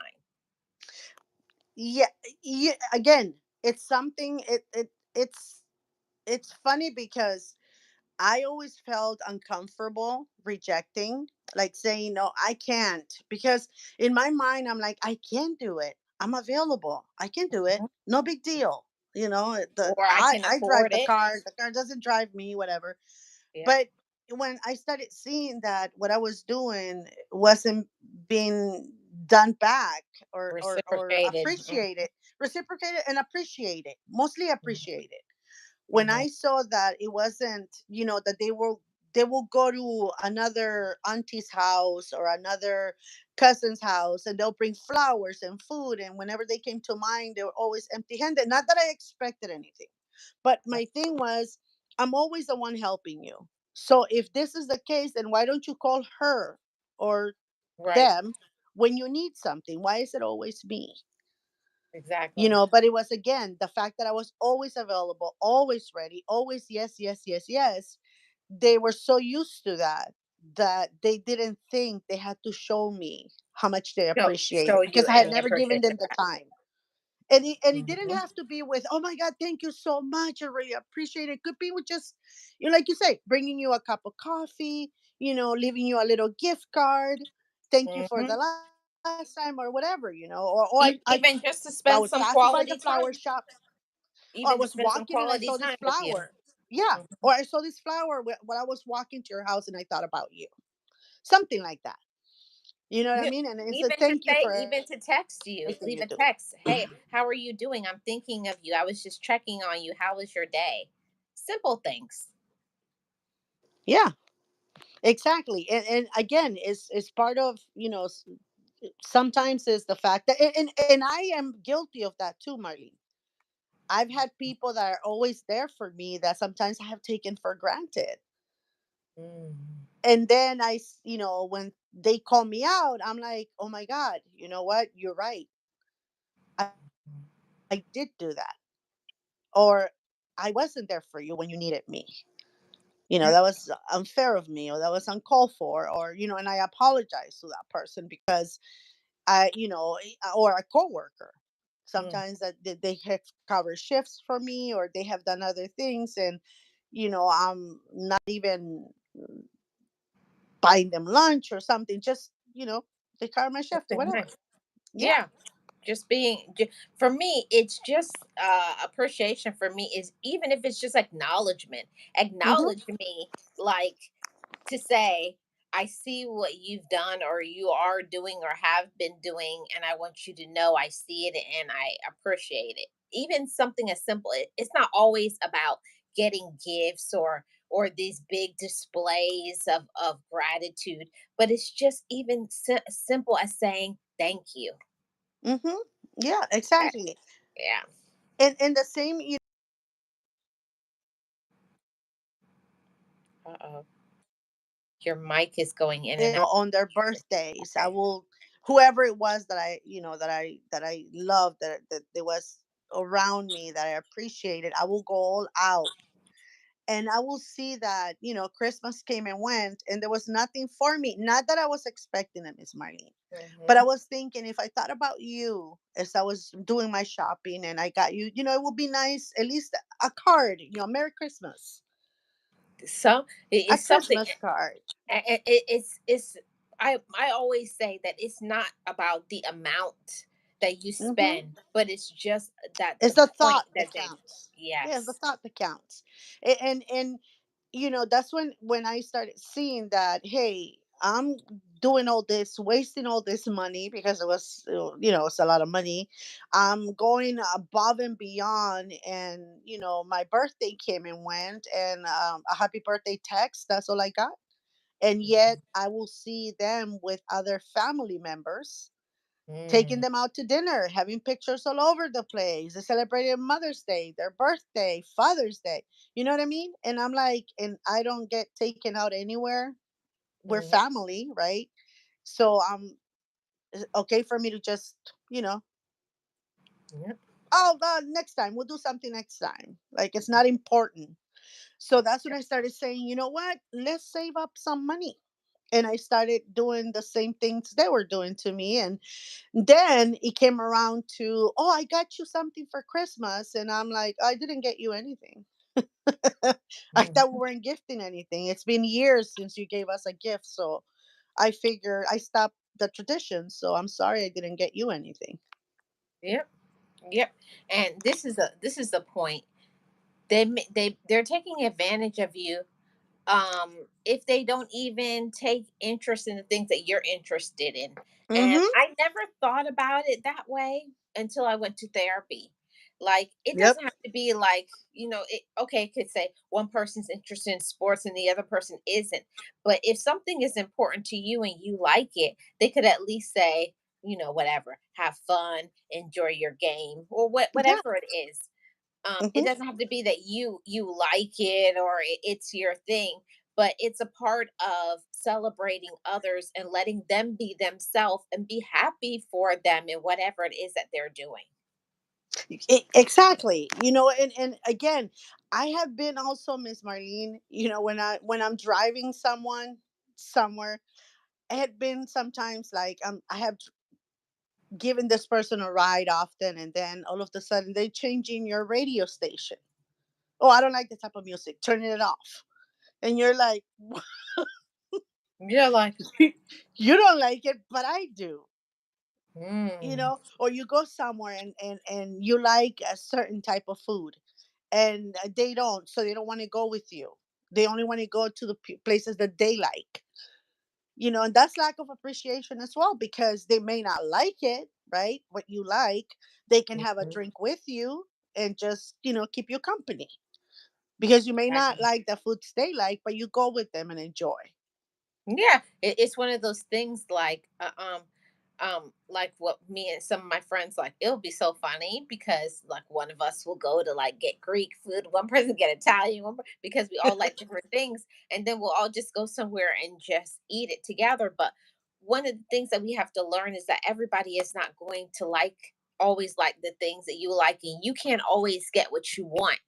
B: Yeah, yeah. Again, it's something. It's funny because I always felt uncomfortable rejecting, like saying no, I can't, because in my mind I'm like, I can do it. I'm available. I can do it.
A: Mhm.
B: No big deal. The
A: Or I can
B: I drive
A: afford
B: the
A: it.
B: car. The car doesn't drive me. Whatever.
A: Yeah.
B: But when I started seeing that what I was doing wasn't being done back or
A: Reciprocated.
B: appreciated, reciprocated and appreciated, mostly
A: Mhm.
B: appreciated. When
A: Mhm.
B: I saw that it wasn't, that they will go to another auntie's house or another cousin's house and they'll bring flowers and food, and whenever they came to mine they were always empty handed. Not that I expected anything, but my thing was, I'm always the one helping you. So if this is the case, then why don't you call her or
A: Right.
B: them when you need something? Why is it always me?
A: Exactly.
B: But it was, again, the fact that I was always available, always ready, always yes, yes, yes, yes. They were so used to that they didn't think they had to show me how much they appreciate
A: Show
B: it
A: you
B: because I had
A: any
B: never given them
A: appreciation
B: the
A: back.
B: time. And it didn't
A: Mhm.
B: have to be with, oh my God, thank you so much, I really appreciate it. It could be with just, like you say, bringing you a cup of coffee, leaving you a little gift card, thank you for the
A: Mhm.
B: last time or whatever, or
A: Even just to
B: I
A: spend
B: was
A: some
B: passing by the
A: quality
B: flower
A: time.
B: shop, or I
A: Even to
B: was
A: spend some
B: walking and I
A: quality
B: saw this
A: time with you.
B: flower. Yeah.
A: Mhm.
B: Or I saw this flower when I was walking to your house and I thought about you. Something like that. You know what I
A: Yeah,
B: mean? And it's a
A: even to
B: thank you
A: say,
B: for
A: even to text you,
B: everything
A: leave
B: you
A: a
B: do.
A: text. Hey, how are you doing? I'm thinking of you. I was just checking on you. How was your day? Simple things.
B: Yeah, exactly. And again, it's part of, sometimes is the fact that, and I am guilty of that too, Marlene. I've had people that are always there for me that sometimes I have taken for granted.
A: Mm.
B: And then when they call me out, I'm like, oh my God, you know what, you're right. I did do that, or I wasn't there for you when you needed me.
A: Yep.
B: That was unfair of me, or that was uncalled for, or and I apologize to that person because or a coworker.
A: Mm.
B: Sometimes that they have covered shifts for me, or they have done other things, and I'm not even buying them lunch or something. Just they cover my shift or
A: Something
B: whatever.
A: nice.
B: Yeah.
A: Yeah, just for me, it's just appreciation for me is even if it's just acknowledgement.
B: Hmm.
A: Acknowledge me, like, to say, I see what you've done or you are doing or have been doing, and I want you to know I see it and I appreciate it. Even something as simple, it's not always about getting gifts or these big displays of gratitude, but it's just even simple as saying thank you.
B: Hmm. Yeah,
A: Uh,
B: exactly.
A: Yeah.
B: And the same,
A: Uh-oh. Your mic is going in and out.
B: on their birthdays, I
A: Okay.
B: will, whoever it was that I loved, that there was around me that I appreciated, I will go all out. And I will see that, Christmas came and went and there was nothing for me. Not that I was expecting it, Miss Marlene, but I
A: Hmm.
B: was thinking, if I thought about you as I was doing my shopping and I got you, it would be nice, at least a card, Merry Christmas,
A: So
B: a
A: it's something.
B: Christmas card.
A: It's I always say that it's not about the amount that you
B: Hmm.
A: spend, but it's just that
B: It's
A: the
B: the
A: point
B: thought
A: that
B: that
A: they.
B: counts. Yeah, it's the
A: Yes.
B: thought that counts. And that's when I started seeing that, hey, I'm doing all this, wasting all this money because it's a lot of money. I'm going above and beyond, and my birthday came and went, and a happy birthday text. That's all I got, and yet I will see them with other family members, taking
A: Mm,
B: them out to dinner, having pictures all over the place. They celebrated Mother's Day, their birthday, Father's Day. You know what I mean? And I'm like, and I don't get taken out anywhere. We're
A: mhm,
B: family, right? So it's okay for me to just, you know,
A: yep,
B: oh, next time we'll do something next time. Like it's not important. So that's when
A: yep,
B: I started saying, you know what? Let's save up some money. And I started doing the same things they were doing to me. And then it came around to, oh, I got you something for Christmas. And I'm like, I didn't get you anything. I thought we
A: mhm,
B: weren't gifting anything. It's been years since you gave us a gift. So I figured I stopped the tradition. So I'm sorry I didn't get you anything.
A: yep, yep. And this is the point. They're taking advantage of you, if they don't even take interest in the things that you're interested in. And
B: Mm-hmm.
A: I never thought about it that way until I went to therapy. Like, it
B: Yep.
A: doesn't have to be like, okay, it could say one person's interested in sports and the other person isn't. But if something is important to you and you like it, they could at least say, whatever, have fun, enjoy your game, or
B: Yeah.
A: whatever it is. It
B: Mm-hmm.
A: doesn't have to be that you like it or it's your thing, but it's a part of celebrating others and letting them be themselves and be happy for them in whatever it is that they're doing.
B: Exactly. And again, I have been also, Miss Marlene, when I'm driving someone somewhere, I had been sometimes like, I have given this person a ride often, and then all of a sudden they changing your radio station. Oh, I don't like the type of music. Turning it off. And you're like,
A: You're like,
B: you don't like it, but I do.
A: mm,
B: Or you go somewhere, and you like a certain type of food, and they don't, so they don't want to go with you. They only want to go to the places that they like. And that's lack of appreciation as well, because they may not like it, right? What you like, they can have a
A: mhm,
B: drink with you and just, keep you company, because you may not
A: exactly.
B: like the foods they like, but you go with them and enjoy.
A: Yeah, it's one of those things like, like what me and some of my friends like. It'll be so funny because like one of us will go to like get Greek food, one person get Italian, because we all like different things, and then we'll all just go somewhere and just eat it together. But one of the things that we have to learn is that everybody is not going to always like the things that you like, and you can't always get what you want.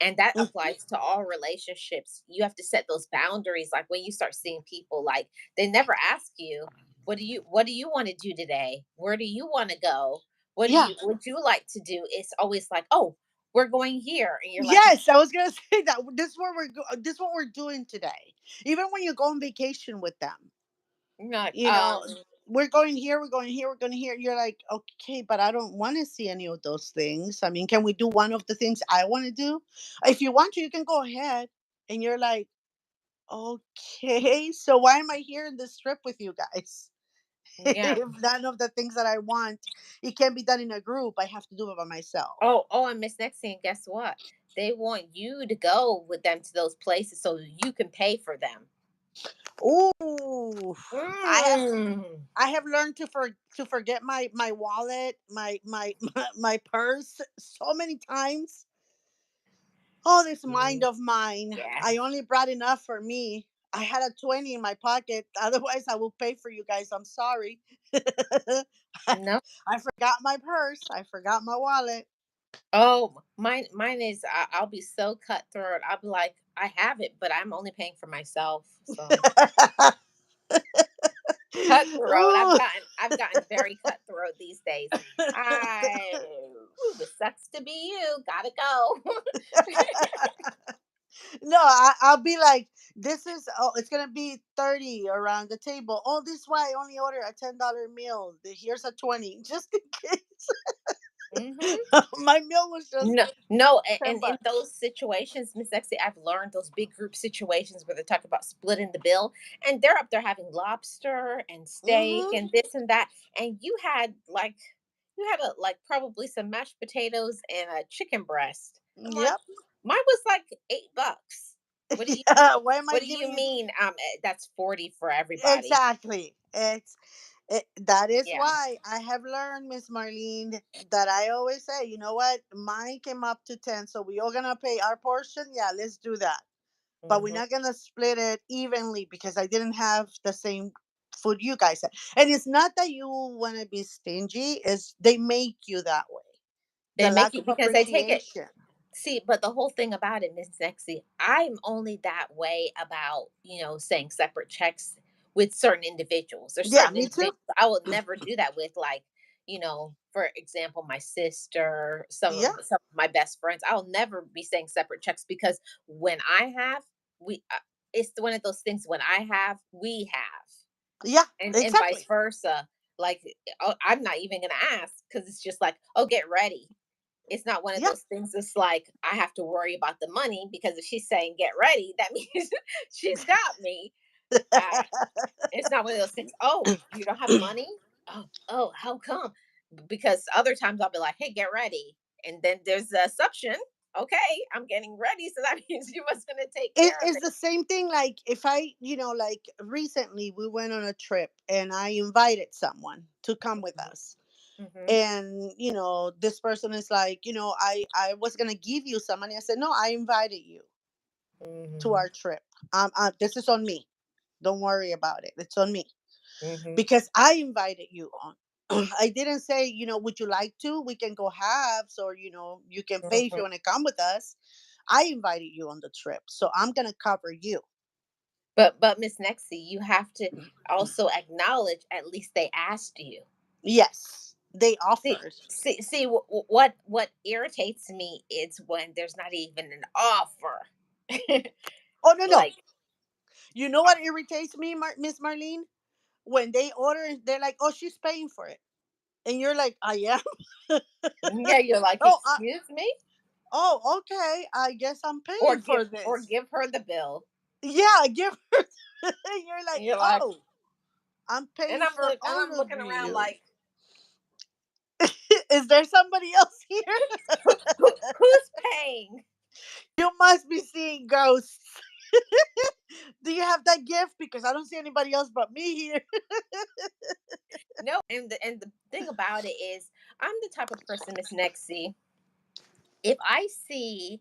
A: And that
B: Mhm.
A: applies to all relationships. You have to set those boundaries. Like when you start seeing people, like, they never ask you, what do you want to do today? Where do you want to go? What do
B: Yeah.
A: you would you like to do? It's always like, oh, we're going here. And you're like,
B: Yes, I was gonna say that. This is what we're doing today. Even when you go on vacation with them,
A: you're like,
B: you know, we're going here, we're going here, we're going here. You're like, okay, but I don't want to see any of those things. I mean, can we do one of the things I want to do? If you want to, you can go ahead. And you're like, okay, so why am I here in this trip with you guys?
A: Yeah.
B: If none of the things that I want, it can be done in a group, I have to do it by myself.
A: Oh, and Miss Nexie, guess what? They want you to go with them to those places so you can pay for them.
B: Ooh, I have
A: Mm.
B: I have learned to forget my wallet, my purse so many times. Oh, this mind
A: Mm.
B: of mine.
A: Yeah.
B: I only brought enough for me. I had a 20 in my pocket. Otherwise, I will pay for you guys. I'm sorry.
A: No.
B: I forgot my purse. I forgot my wallet.
A: Oh, mine is I'll be so cutthroat. I'll be like, I have it, but I'm only paying for myself. So cutthroat.
B: Ooh.
A: I've gotten very cutthroat these days. I Ooh, it sucks to be you. Gotta go.
B: No, I'll be like, this is, oh, it's gonna be 30 around the table. Oh, this is why I only order a $10 meal. Here's a 20, just in case.
A: Hmm.
B: My meal was just
A: No, no,
B: 10
A: and in
B: bucks.
A: those situations, Miss Sexy, I've learned those big group situations where they talk about splitting the bill, and they're up there having lobster and steak
B: Mm-hmm.
A: and this and that, and you had a like probably some mashed potatoes and a chicken breast. I'm like,
B: Yep.
A: mine was like $8. What do you
B: Yeah. Why am I
A: What do you
B: giving you?
A: mean? That's 40 for everybody.
B: Exactly. That is
A: Yeah.
B: why I have learned, Miss Marlene, that I always say, you know what, mine came up to 10, so we all gonna pay our portion. Yeah, let's do that. But we're
A: Hmm.
B: not gonna split it evenly because I didn't have the same food you guys had. And it's not that you want to be stingy; it's they make you that way.
A: They
B: The
A: make
B: lack
A: you
B: of
A: because they take it.
B: appreciation.
A: See, but the whole thing about it, Miss Sexy, I'm only that way about, saying separate checks with certain individuals. There's
B: Yeah,
A: certain
B: me too.
A: individuals I would never do that with, like, for example, my sister,
B: Yeah,
A: some of my best friends. I'll never be saying separate checks because when I have, we, it's one of those things. When I have, we have,
B: yeah,
A: and vice
B: exactly.
A: versa. Like, oh, I'm not even gonna ask because it's just like, oh, get ready. It's not one of
B: Yeah,
A: those things that's like I have to worry about the money because if she's saying get ready, that means she's got me. I It's not one of those things. Oh, you don't have money? Oh, how come? Because other times I'll be like, hey, get ready. And then there's the assumption, okay, I'm getting ready. So that means you was gonna take care of
B: it's
A: it.
B: the same thing. Like if I, like recently we went on a trip and I invited someone to come with us.
A: Hmm.
B: And this person is like, I was gonna give you some money. I said, no, I invited you to
A: Hmm.
B: our trip. This is on me. Don't worry about it. It's on me
A: Hmm.
B: because I invited you on. I didn't say, would you like to? We can go halves, or you can pay if
A: Hmm.
B: you want to come with us. I invited you on the trip, so I'm gonna cover you.
A: But Miss Nexie, you have to also acknowledge at least they asked you.
B: Yes, they
A: See,
B: offered.
A: what irritates me is when there's not even an offer.
B: Oh no, no.
A: Like,
B: You know what irritates me, Miss Marlene? When they order, they're like, "Oh, she's paying for it," and you're like, "I am."
A: yeah, you're like,
B: oh,
A: excuse me,
B: okay. I guess I'm
A: or
B: paying
A: give
B: for
A: or
B: this.
A: give her the bill.
B: Yeah, give her. You're
A: And
B: like,
A: you're like,
B: "Oh, I'm paying for
A: and
B: all
A: I'm
B: of
A: looking around
B: you."
A: like,
B: Is there somebody else here?
A: who's paying?
B: You must be seeing ghosts. Do you have that gift? Because I don't see anybody else but me here.
A: No, and the thing about it is, I'm the type of person, Miss Nexie. If I see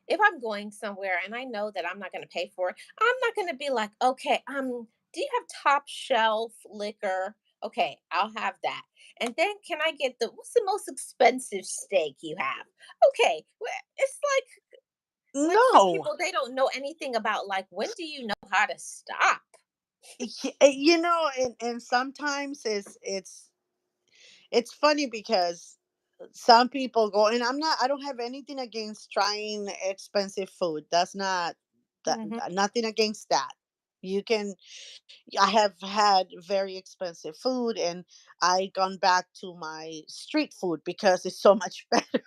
A: if I'm going somewhere and I know that I'm not going to pay for it, I'm not going to be like, okay, do you have top shelf liquor? Okay, I'll have that. And then can I get what's the most expensive steak you have? Okay, it's like some
B: No.
A: people they don't know anything about like when do you know how to stop?
B: And sometimes it's funny because some people go, and I don't have anything against trying expensive food. That's not that
A: Hmm.
B: nothing against that. You can I have had very expensive food, and I gone back to my street food because it's so much better.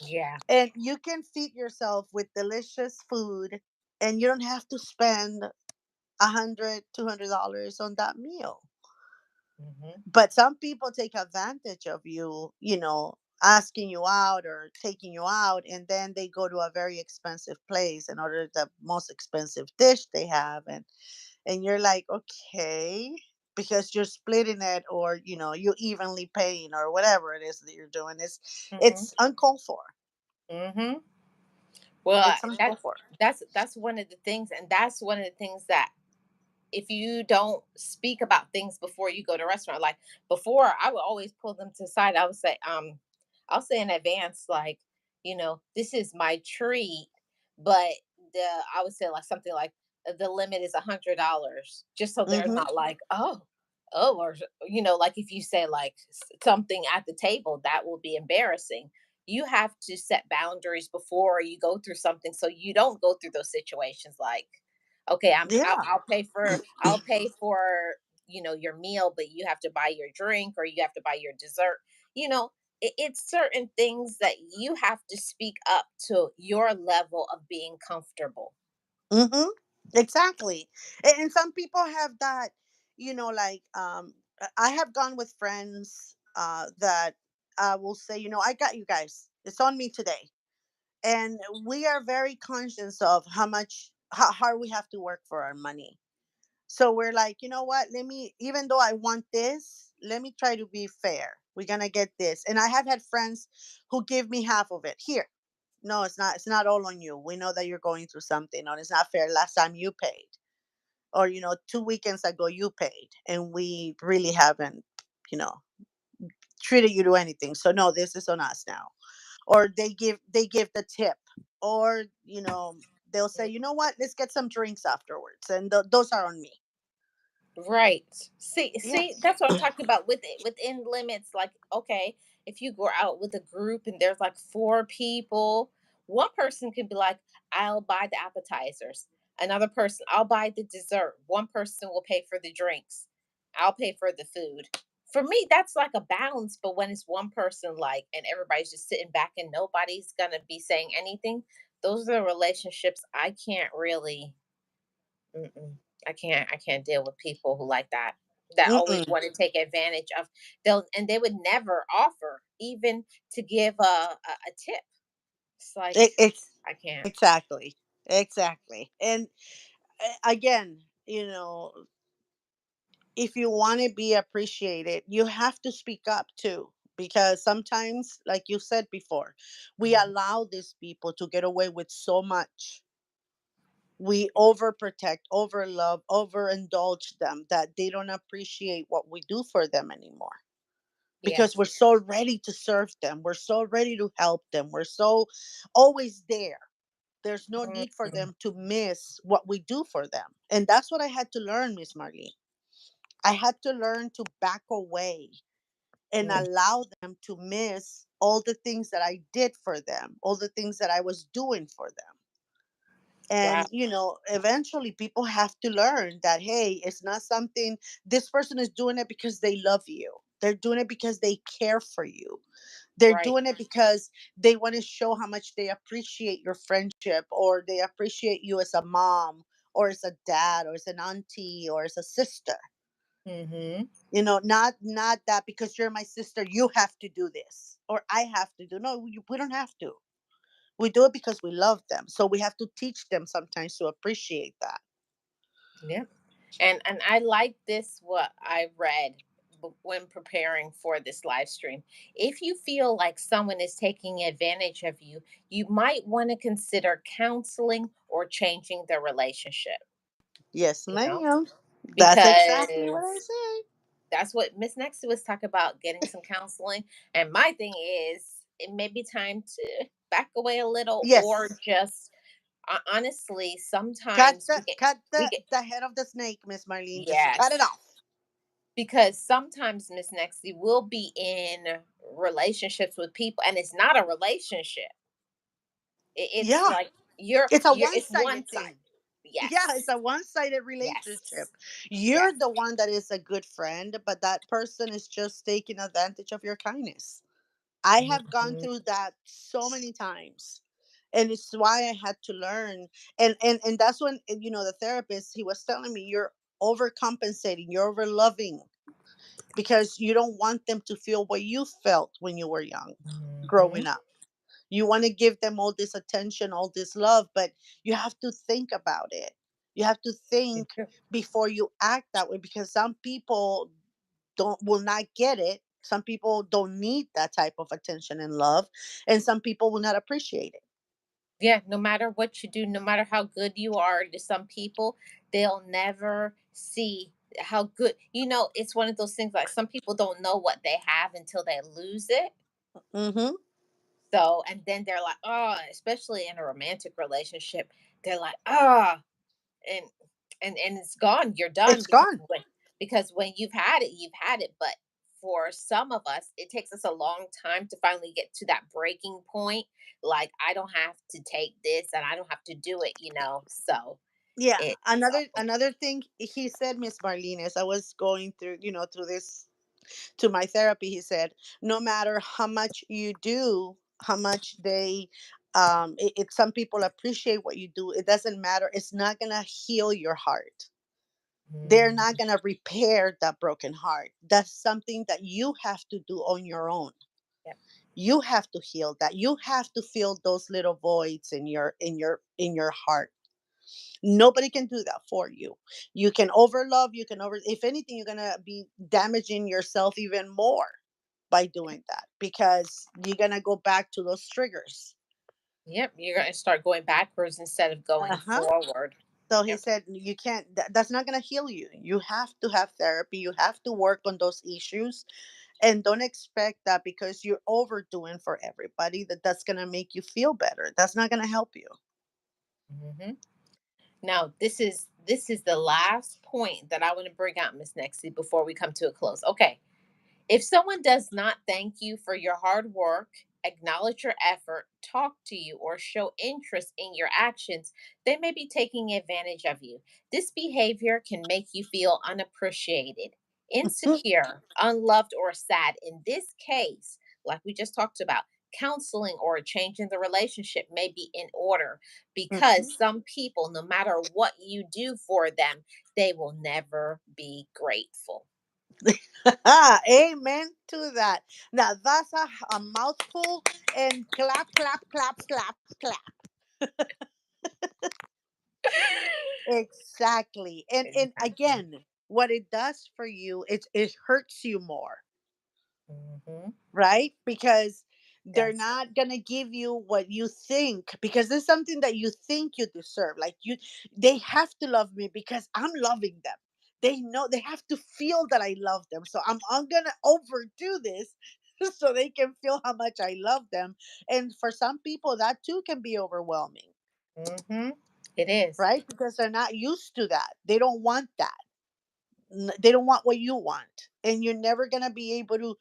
A: Yeah.
B: And you can feed yourself with delicious food, and you don't have to spend $100, $200 on that meal.
A: Hmm.
B: But some people take advantage of you, asking you out or taking you out, and then they go to a very expensive place and order the most expensive dish they have, and you're like, okay, because you're splitting it, or you evenly paying, or whatever it is that you're doing. It's
A: Hmm.
B: uncalled for.
A: Hmm. Well,
B: It's uncalled for.
A: that's one of the things, and that's one of the things that if you don't speak about things before you go to a restaurant, like before, I would always pull them to the side. I would say, I'll say in advance, like, this is my treat, but the I would say like something like the limit is $100, just so they're
B: Mm-hmm.
A: not like, oh, or like if you say like something at the table, that will be embarrassing. You have to set boundaries before you go through something, so you don't go through those situations like, okay, I'll,
B: Yeah.
A: I'll pay for I'll pay for your meal, but you have to buy your drink or you have to buy your dessert. You know, it's certain things that you have to speak up to your level of being comfortable.
B: Mm-hmm. Exactly. And some people have that, like, I have gone with friends that will say, I got you guys. It's on me today. And we are very conscious of how hard we have to work for our money. So we're like, you know what? Even though I want this, let me try to be fair. We're gonna get this. And I have had friends who give me half of it. Here. No, it's not. It's not all on you. We know that you're going through something, or it's not fair. Last time you paid, or 2 weekends ago you paid, and we really haven't, you know, treated you to anything. So no, this is on us now. Or they give the tip, or they'll say, you know what? Let's get some drinks afterwards, and those are on me.
A: Right. See,
B: Yes.
A: that's what I'm talking about with it within limits. Like, okay, if you go out with a group and there's like four people, one person can be like, I'll buy the appetizers. Another person, I'll buy the dessert. One person will pay for the drinks. I'll pay for the food. For me, that's like a balance. But when it's one person, like, and everybody's just sitting back and nobody's gonna be saying anything, those are the relationships I can't really. Mm-mm. I can't deal with people who like that. That always
B: Mm-mm.
A: want to take advantage of. They would never offer even to give a tip. It's like
B: It's
A: I can't.
B: exactly, exactly. And again, if you want to be appreciated, you have to speak up too. Because sometimes, like you said before, we
A: Mhm.
B: allow these people to get away with so much. We overprotect, overlove, overindulge them, that they don't appreciate what we do for them anymore. Because we're
A: Yes.
B: so ready to serve them, we're so ready to help them, we're so always there. There's no need for
A: Mhm.
B: them to miss what we do for them. And that's what I had to learn, Miss Marlene. I had to learn to back away and
A: Mm.
B: allow them to miss all the things that I did for them, all the things that I was doing for them.
A: Wow.
B: And eventually people have to learn that, hey, it's not something, this person is doing it because they love you, they're doing it because they care for you, they're
A: Right.
B: doing it because they want to show how much they appreciate your friendship, or they appreciate you as a mom, or as a dad, or as an auntie, or as a sister.
A: Hmm.
B: Not that because you're my sister you have to do this, or I have to do. No, we don't have to. We do it because we love them, so we have to teach them sometimes to appreciate that.
A: Yeah. And I like this what I read when preparing for this live stream. If you feel like someone is taking advantage of you, you might want to consider counseling or changing the relationship,
B: Yes,
A: you know,
B: ma'am. That's exactly what I
A: because
B: say.
A: that's what Miss Nexty was talking about, getting some counseling. And my thing is, it may be time to back away a little, or
B: Yes.
A: just honestly,
B: cut
A: sometimes
B: the
A: we get
B: cut
A: we
B: the
A: get
B: the head of the snake, Miss Marlene. Just cut it
A: yes,
B: off.
A: because sometimes Miss Nexty will be in relationships with people, and it's not a relationship. It's
B: Yeah,
A: like
B: it's a
A: it's one
B: one-sided
A: side.
B: thing. Yeah, it's
A: Yes.
B: a one-sided
A: Yes.
B: relationship.
A: Yes.
B: You're the one that is a good friend, but that person is just taking advantage of your kindness. I have gone
A: Mhm.
B: through that so many times. And it's why I had to learn. And that's when the therapist, he was telling me, you're overcompensating, you're overloving, because you don't want them to feel what you felt when you were young,
A: Mhm.
B: growing up. You want to give them all this attention, all this love, but you have to think about it. You have to think before you act that way, because some people don't will not get it. Some people don't need that type of attention and love, and some people will not appreciate it.
A: Yeah, no matter what you do, no matter how good you are to some people, they'll never see how good. It's one of those things like some people don't know what they have until they lose it.
B: Mhm.
A: So, and then they're like, oh, especially in a romantic relationship, they're like, ah, and and it's gone. You're done
B: It's gone.
A: because when you've had it, you've had it. But for some of us, it takes us a long time to finally get to that breaking point. Like, I don't have to take this, and I don't have to do it. So
B: Yeah.
A: it.
B: Another thing he said, Miss Marlene, as I was going through, through this to my therapy, he said, no matter how much you do, how much some people appreciate what you do, it doesn't matter. It's not gonna heal your heart. They're
A: Mm,
B: not gonna repair that broken heart. That's something that you have to do on your own.
A: yep.
B: You have to heal that. You have to fill those little voids in your heart. Nobody can do that for you. You can overlove, you can over if anything, you're gonna be damaging yourself even more by doing that, because you're gonna go back to those triggers.
A: Yep. You're gonna start going backwards instead of going
B: Uh-huh.
A: forward.
B: So he
A: Yep.
B: said, you can't, that's not gonna heal you. You have to have therapy, you have to work on those issues, and don't expect that because you're overdoing for everybody that's gonna make you feel better. That's not gonna help you.
A: Hmm. Now, this is the last point that I want to bring out, Miss Nexie, before we come to a close. Okay. If someone does not thank you for your hard work, acknowledge your effort, talk to you, or show interest in your actions, they may be taking advantage of you. This behavior can make you feel unappreciated, insecure, unloved, or sad. In this case, like we just talked about, counseling or a change in the relationship may be in order
B: Mhm.
A: because some people, no matter what you do for them, they will never be grateful.
B: Amen to that. Now that's a mouthful, and clap, clap, clap, clap, clap. Exactly. And
A: Exactly.
B: again, what it does for you, it hurts you more,
A: Mhm.
B: right? Because they're
A: Yes.
B: not gonna give you what you think, because there's something that you think you deserve. Like, they have to love me because I'm loving them. They know they have to feel that I love them. So I'm gonna overdo this so they can feel how much I love them. And for some people, that too can be overwhelming,
A: Mhm. It is.
B: right? Because they're not used to that. They don't want that. They don't want what you want. And you're never gonna be able to,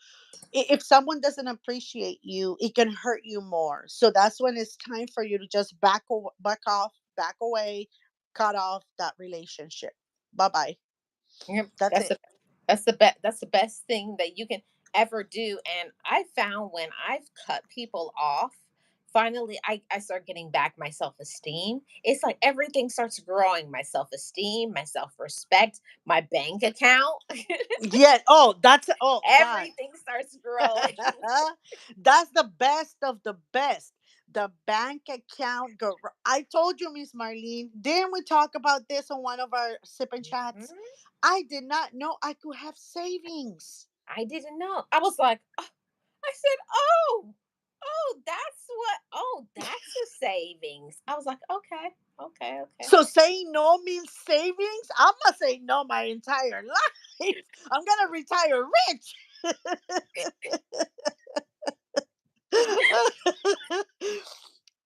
B: if someone doesn't appreciate you, it can hurt you more. So that's when it's time for you to just back off, back away, cut off that relationship. Bye bye.
A: Yep.
B: That's
A: That's
B: it.
A: the that's the best thing that you can ever do. And I found when I've cut people off, finally I start getting back my self-esteem. It's like everything starts growing. My self-esteem, my self-respect, my bank account.
B: Yeah. Oh God.
A: Everything starts growing.
B: That's the best of the best. The bank account. I told you, Miss Marlene. Didn't we talk about this on one of our sip and chats?
A: Mhm.
B: I did not know I could have savings.
A: I didn't know. I was like, "Oh," I said, "Oh, that's a savings." I was like, "Okay, okay, okay."
B: So saying no means savings? I'm gonna say no my entire life. I'm gonna retire rich.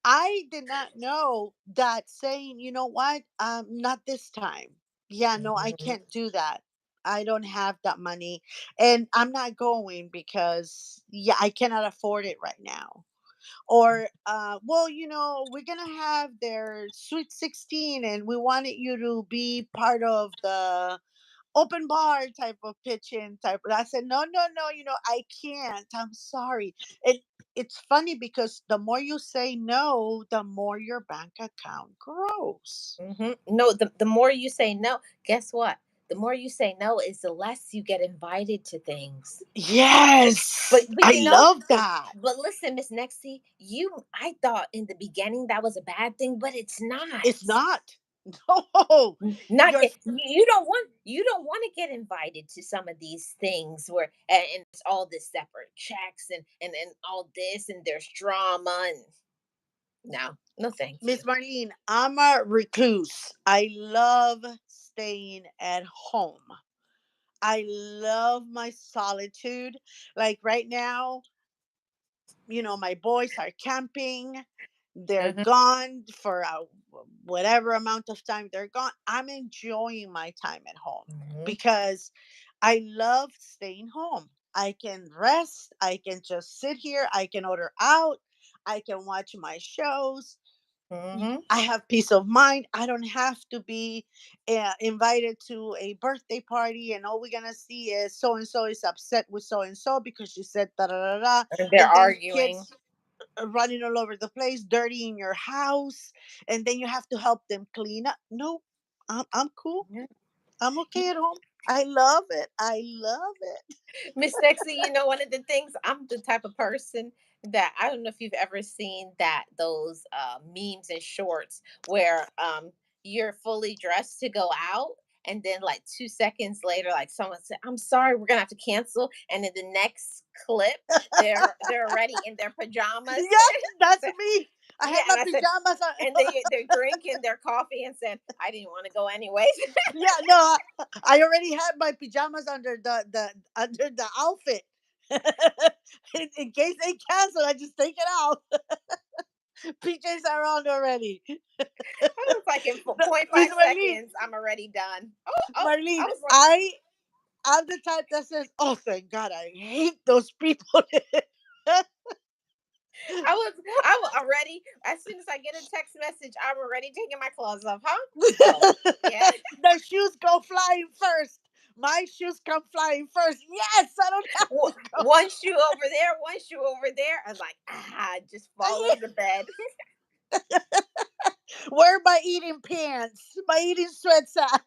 B: I did not know that saying, you know what, not this time. Yeah, no, I
A: Mhm.
B: can't do that. I don't have that money. And I'm not going because, yeah, I cannot afford it right now. Or well, we're gonna have their sweet 16 and we wanted you to be part of the open bar type of pitching type. I said, no, no, no, I can't. I'm sorry. It's funny because the more you say no, the more your bank account grows.
A: No, the more you say no, guess what? The more you say no is the less you get invited to things. But
B: Yes,
A: but
B: I
A: you know,
B: love
A: but
B: that.
A: but listen, Miss Nexie, I thought in the beginning that was a bad thing, but it's not.
B: It's not. No,
A: Not
B: you're
A: get you don't want to get invited to some of these things where and it's all this separate checks and all this and there's drama and no thank you.
B: Miss Marlene. I'm a recluse. I love staying at home. I love my solitude. Like right now, my boys are camping. They're
A: Hmm.
B: gone for whatever amount of time they're gone. I'm enjoying my time at home
A: Hmm.
B: because I love staying home. I can rest. I can just sit here. I can order out. I can watch my shows.
A: Hmm.
B: I have peace of mind. I don't have to be invited to a birthday party, and all we're gonna see is so and so is upset with so and so because she said da da da da,
A: And they're
B: and then
A: arguing.
B: kids running all over the place, dirty in your house, and then you have to help them clean up. No, I'm cool.
A: Yeah.
B: I'm okay at home. I love it. I love it.
A: Miss Sexy, one of the things, I'm the type of person that I don't know if you've ever seen that those memes and shorts where you're fully dressed to go out and then like 2 seconds later like someone said, I'm sorry, we're gonna have to cancel, and in the next clip they're already in their pajamas.
B: Yes, that's
A: So,
B: me. I
A: yeah,
B: had my
A: and I said,
B: pajamas
A: and
B: on.
A: they're drinking their coffee and said, I didn't want to go anyways.
B: Yeah, no, I already had my pajamas under the outfit. In case they cancel, I just take it out. PJs are on already.
A: I was like, in
B: No,
A: point
B: Miss
A: five
B: Marlene,
A: seconds, I'm already done. Oh, I
B: Marlene,
A: was like,
B: I'm the type that says, "Oh, thank God, I hate those people."
A: I was already, as soon as I get a text message, I'm already taking my clothes off, huh? Oh, yeah.
B: Their shoes go flying first. My shoes come flying first. Yes, I don't have to go.
A: One shoe over there, one shoe over there. I was like, just fall in the bed.
B: Where my eating pants? My eating sweats at?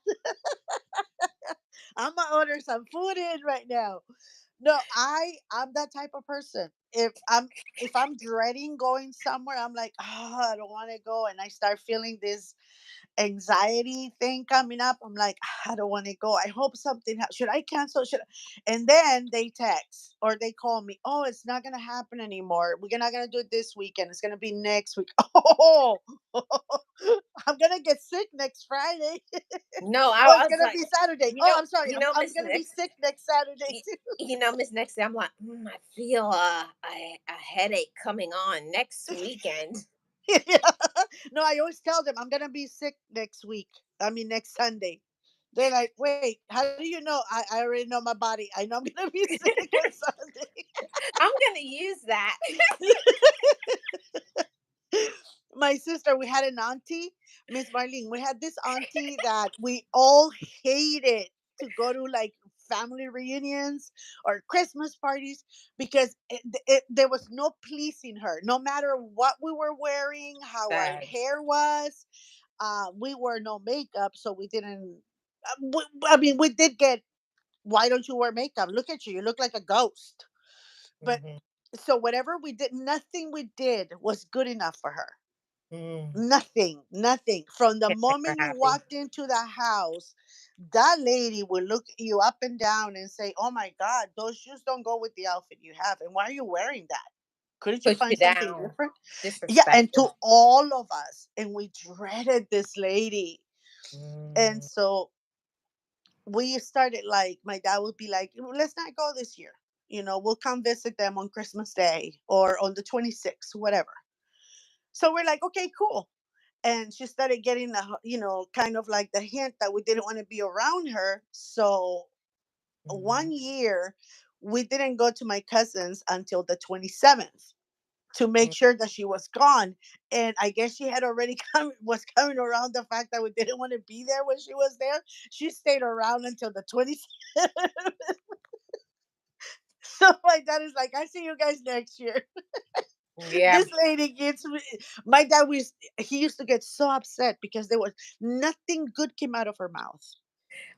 B: I'm gonna order some food in right now. No, I'm that type of person. If I'm dreading going somewhere, I'm like, oh, I don't want to go, and I start feeling this anxiety thing coming up. I'm like, I don't want to go. I hope something. Should I cancel? And then they text or they call me. Oh, it's not gonna happen anymore. We're not gonna do it this weekend. It's gonna be next week. Oh, I'm gonna get sick next Friday.
A: No,
B: Oh,
A: I
B: it's
A: was
B: gonna
A: like,
B: be Saturday. Oh, I'm sorry. I'm
A: Miss
B: gonna be
A: Nix,
B: sick next Saturday too.
A: Miss Nixie, I'm like, I feel a headache coming on next weekend.
B: Yeah. No, I always tell them I'm gonna be sick next week. I mean next Sunday. They're like, wait, how do you know? I already know my body. I know I'm gonna be sick on Sunday.
A: I'm gonna use that.
B: My sister, we had an auntie, Miss Marlene. We had this auntie that we all hated to go to like family reunions or Christmas parties because there was no pleasing her. No matter what we were wearing, how our
A: Sad.
B: hair was, we wore no makeup, so we didn't. I mean, we did get. Why don't you wear makeup? Look at you. You look like a ghost. But
A: Hmm.
B: so whatever we did, nothing we did was good enough for her.
A: Mm.
B: Nothing, nothing. From the
A: Can't make her
B: moment you
A: happy.
B: walked into the house, that lady will look you up and down and say, "Oh my God, those shoes don't go with the outfit you have. And why are you wearing that? Couldn't you
A: Put you
B: find something
A: down.
B: different?" Yeah, and to
A: Disrespectful.
B: all of us. And we dreaded this lady. And
A: Mm.
B: so we started like, my dad would be like, let's not go this year. We'll come visit them on Christmas Day or on the 26th, whatever. So we're like, okay, cool. And she started getting kind of like the hint that we didn't want to be around her. So
A: Mhm.
B: one year we didn't go to my cousin's until the 27th. to make sure that she was gone. And I guess she had already was coming around the fact that we didn't want to be there when she was there. She stayed around until the 27th. So my dad is like, I see you guys next year.
A: Yeah.
B: This lady gets me. My dad was he used to get so upset because there was nothing good came out of her mouth.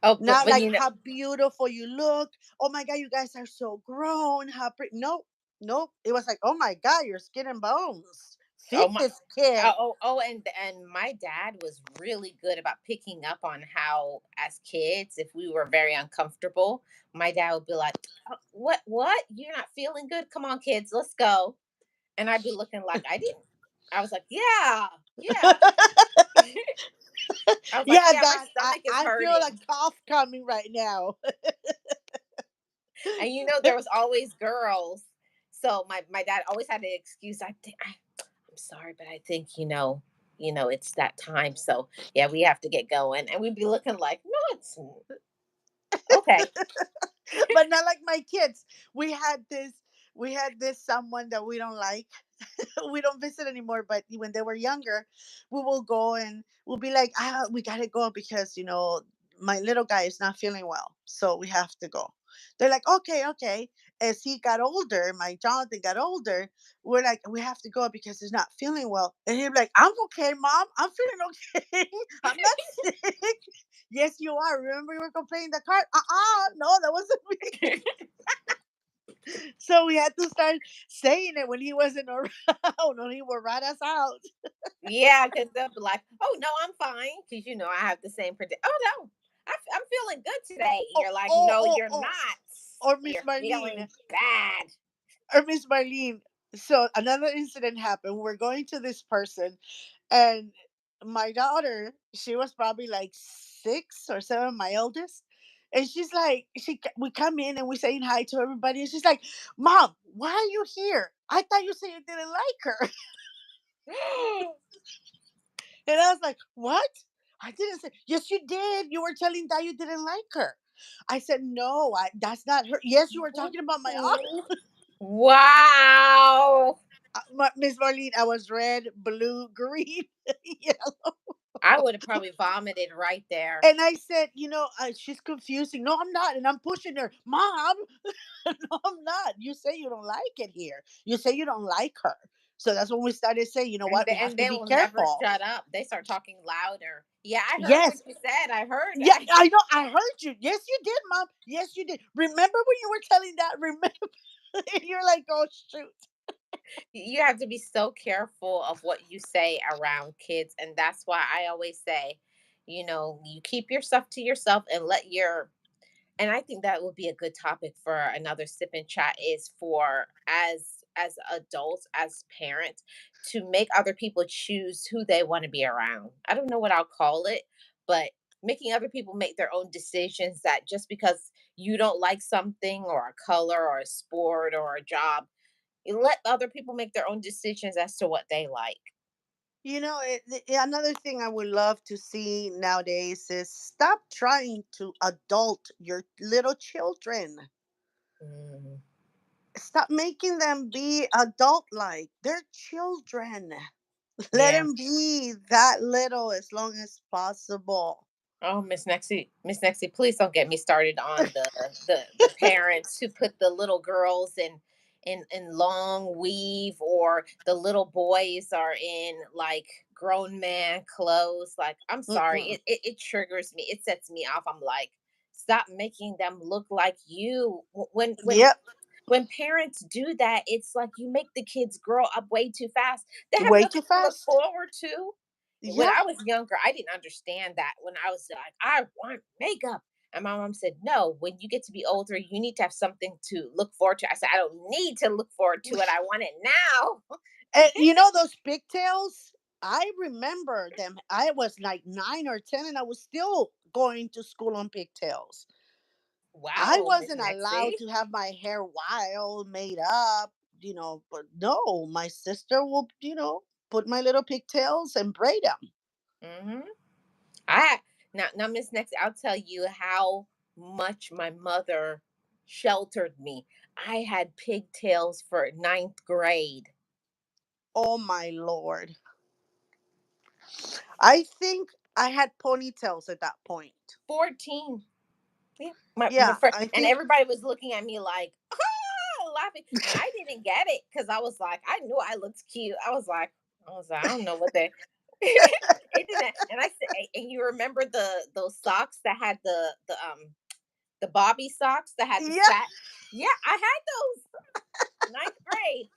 A: Oh,
B: Not
A: but
B: like
A: you know,
B: how beautiful you look. Oh my god, you guys are so grown. How pretty. Nope, nope. It was like, oh my god, your skin and bones.
A: oh
B: Feed
A: my,
B: this kid.
A: and my dad was really good about picking up on how, as kids, if we were very uncomfortable, my dad would be like, "Oh, what? You're not feeling good? Come on, kids, let's go." And I'd be looking like I didn't. I was like, yeah, yeah. I was like,
B: Yeah,
A: yeah, my
B: Dad. I
A: stomach is
B: I feel a
A: hurting.
B: cough coming right now.
A: And there was always girls. So my dad always had an excuse. I'm sorry, but I think it's that time. So yeah, we have to get going. And we'd be looking like, no, it's okay.
B: But not like my kids. We had this. We had this someone that we don't like. We don't visit anymore, but when they were younger, we will go and we'll be like, ah, we gotta go because my little guy is not feeling well, so we have to go. They're like, okay, okay. As he got older, my Jonathan got older, we're like, we have to go because he's not feeling well. And he's like, I'm okay, mom. I'm feeling okay. I'm not sick. Yes, you are. Remember you were complaining the car? No, that wasn't me. So we had to start saying it when he wasn't around, or he would rat us out.
A: Yeah, because they'll be like, oh no, I'm fine. Because I have the same predict. Oh no, I'm feeling good today. And
B: Oh,
A: you're like,
B: oh,
A: no,
B: oh,
A: you're
B: oh.
A: not.
B: Or Miss
A: You're
B: Marlene,
A: feeling bad.
B: or Miss Marlene. So another incident happened. We're going to this person, and my daughter, she was probably like 6 or 7, my eldest. And she's like, we come in and we're saying hi to everybody. And she's like, Mom, why are you here? I thought you said you didn't like her. And I was like, what? I didn't say. Yes, you did. You were telling that you didn't like her. I said, no, that's not her. Yes, you were talking about my aunt.
A: Wow.
B: Miss Marlene, I was red, blue, green. Yellow.
A: I would have probably vomited right there.
B: And I said, she's confusing. No, I'm not. And I'm pushing her. Mom, no, I'm not. You say you don't like it here. You say you don't like her. So that's when we started saying, you know
A: And
B: what?
A: they,
B: We have
A: and
B: to
A: they
B: be
A: will never
B: careful.
A: shut up. They start talking louder. Yeah, I heard what
B: Yes.
A: you said. I heard.
B: Yeah, I know. I heard you. Yes, you did, Mom. Yes, you did. Remember when you were telling that? Remember? And you're like, oh, shoot.
A: You have to be so careful of what you say around kids, and that's why I always say, you keep your stuff to yourself and let your and I think that would be a good topic for another sip and chat is for as adults, as parents, to make other people choose who they want to be around. I don't know what I'll call it, but making other people make their own decisions that just because you don't like something or a color or a sport or a job, you let other people make their own decisions as to what they like.
B: Another thing I would love to see nowadays is stop trying to adult your little children.
A: Mm,
B: Stop making them be adult like. They're children. Let
A: yeah.
B: them be that little as long as possible.
A: Oh, Miss Nexie, please don't get me started on the parents who put the little girls in long weave, or the little boys are in like grown man clothes. Like, I'm sorry,
B: Mm-mm.
A: it triggers me. It sets me off. I'm like, stop making them look like you.
B: Yep.
A: When parents do that, it's like you make the kids grow up way too fast. They have
B: Way
A: nothing
B: too
A: to look
B: fast.
A: forward to. When
B: Yeah.
A: I was younger, I didn't understand that. When I was like, I want makeup. And my mom said, no, when you get to be older, you need to have something to look forward to. I said, I don't need to look forward to it. I want it now.
B: And those pigtails? I remember them. I was like 9 or 10, and I was still going to school on pigtails. I
A: Wow, Miss
B: wasn't allowed
A: Nexie.
B: to have my hair wild, made up, but no, my sister will, put my little pigtails and braid them.
A: Hmm. I now Miss Nexie, I'll tell you how much my mother sheltered me. I had pigtails for ninth grade.
B: Oh my lord. I think I had ponytails at that point.
A: 14. Yeah. My
B: Yeah,
A: friend
B: I
A: and
B: think.
A: everybody was looking at me like, laughing. And I didn't get it because I was like, I knew I looked cute. I was like, I don't know what they it didn't. And I said, and you remember those socks that had the bobby socks that had the
B: Yeah,
A: sat. Yeah, I had those ninth grade.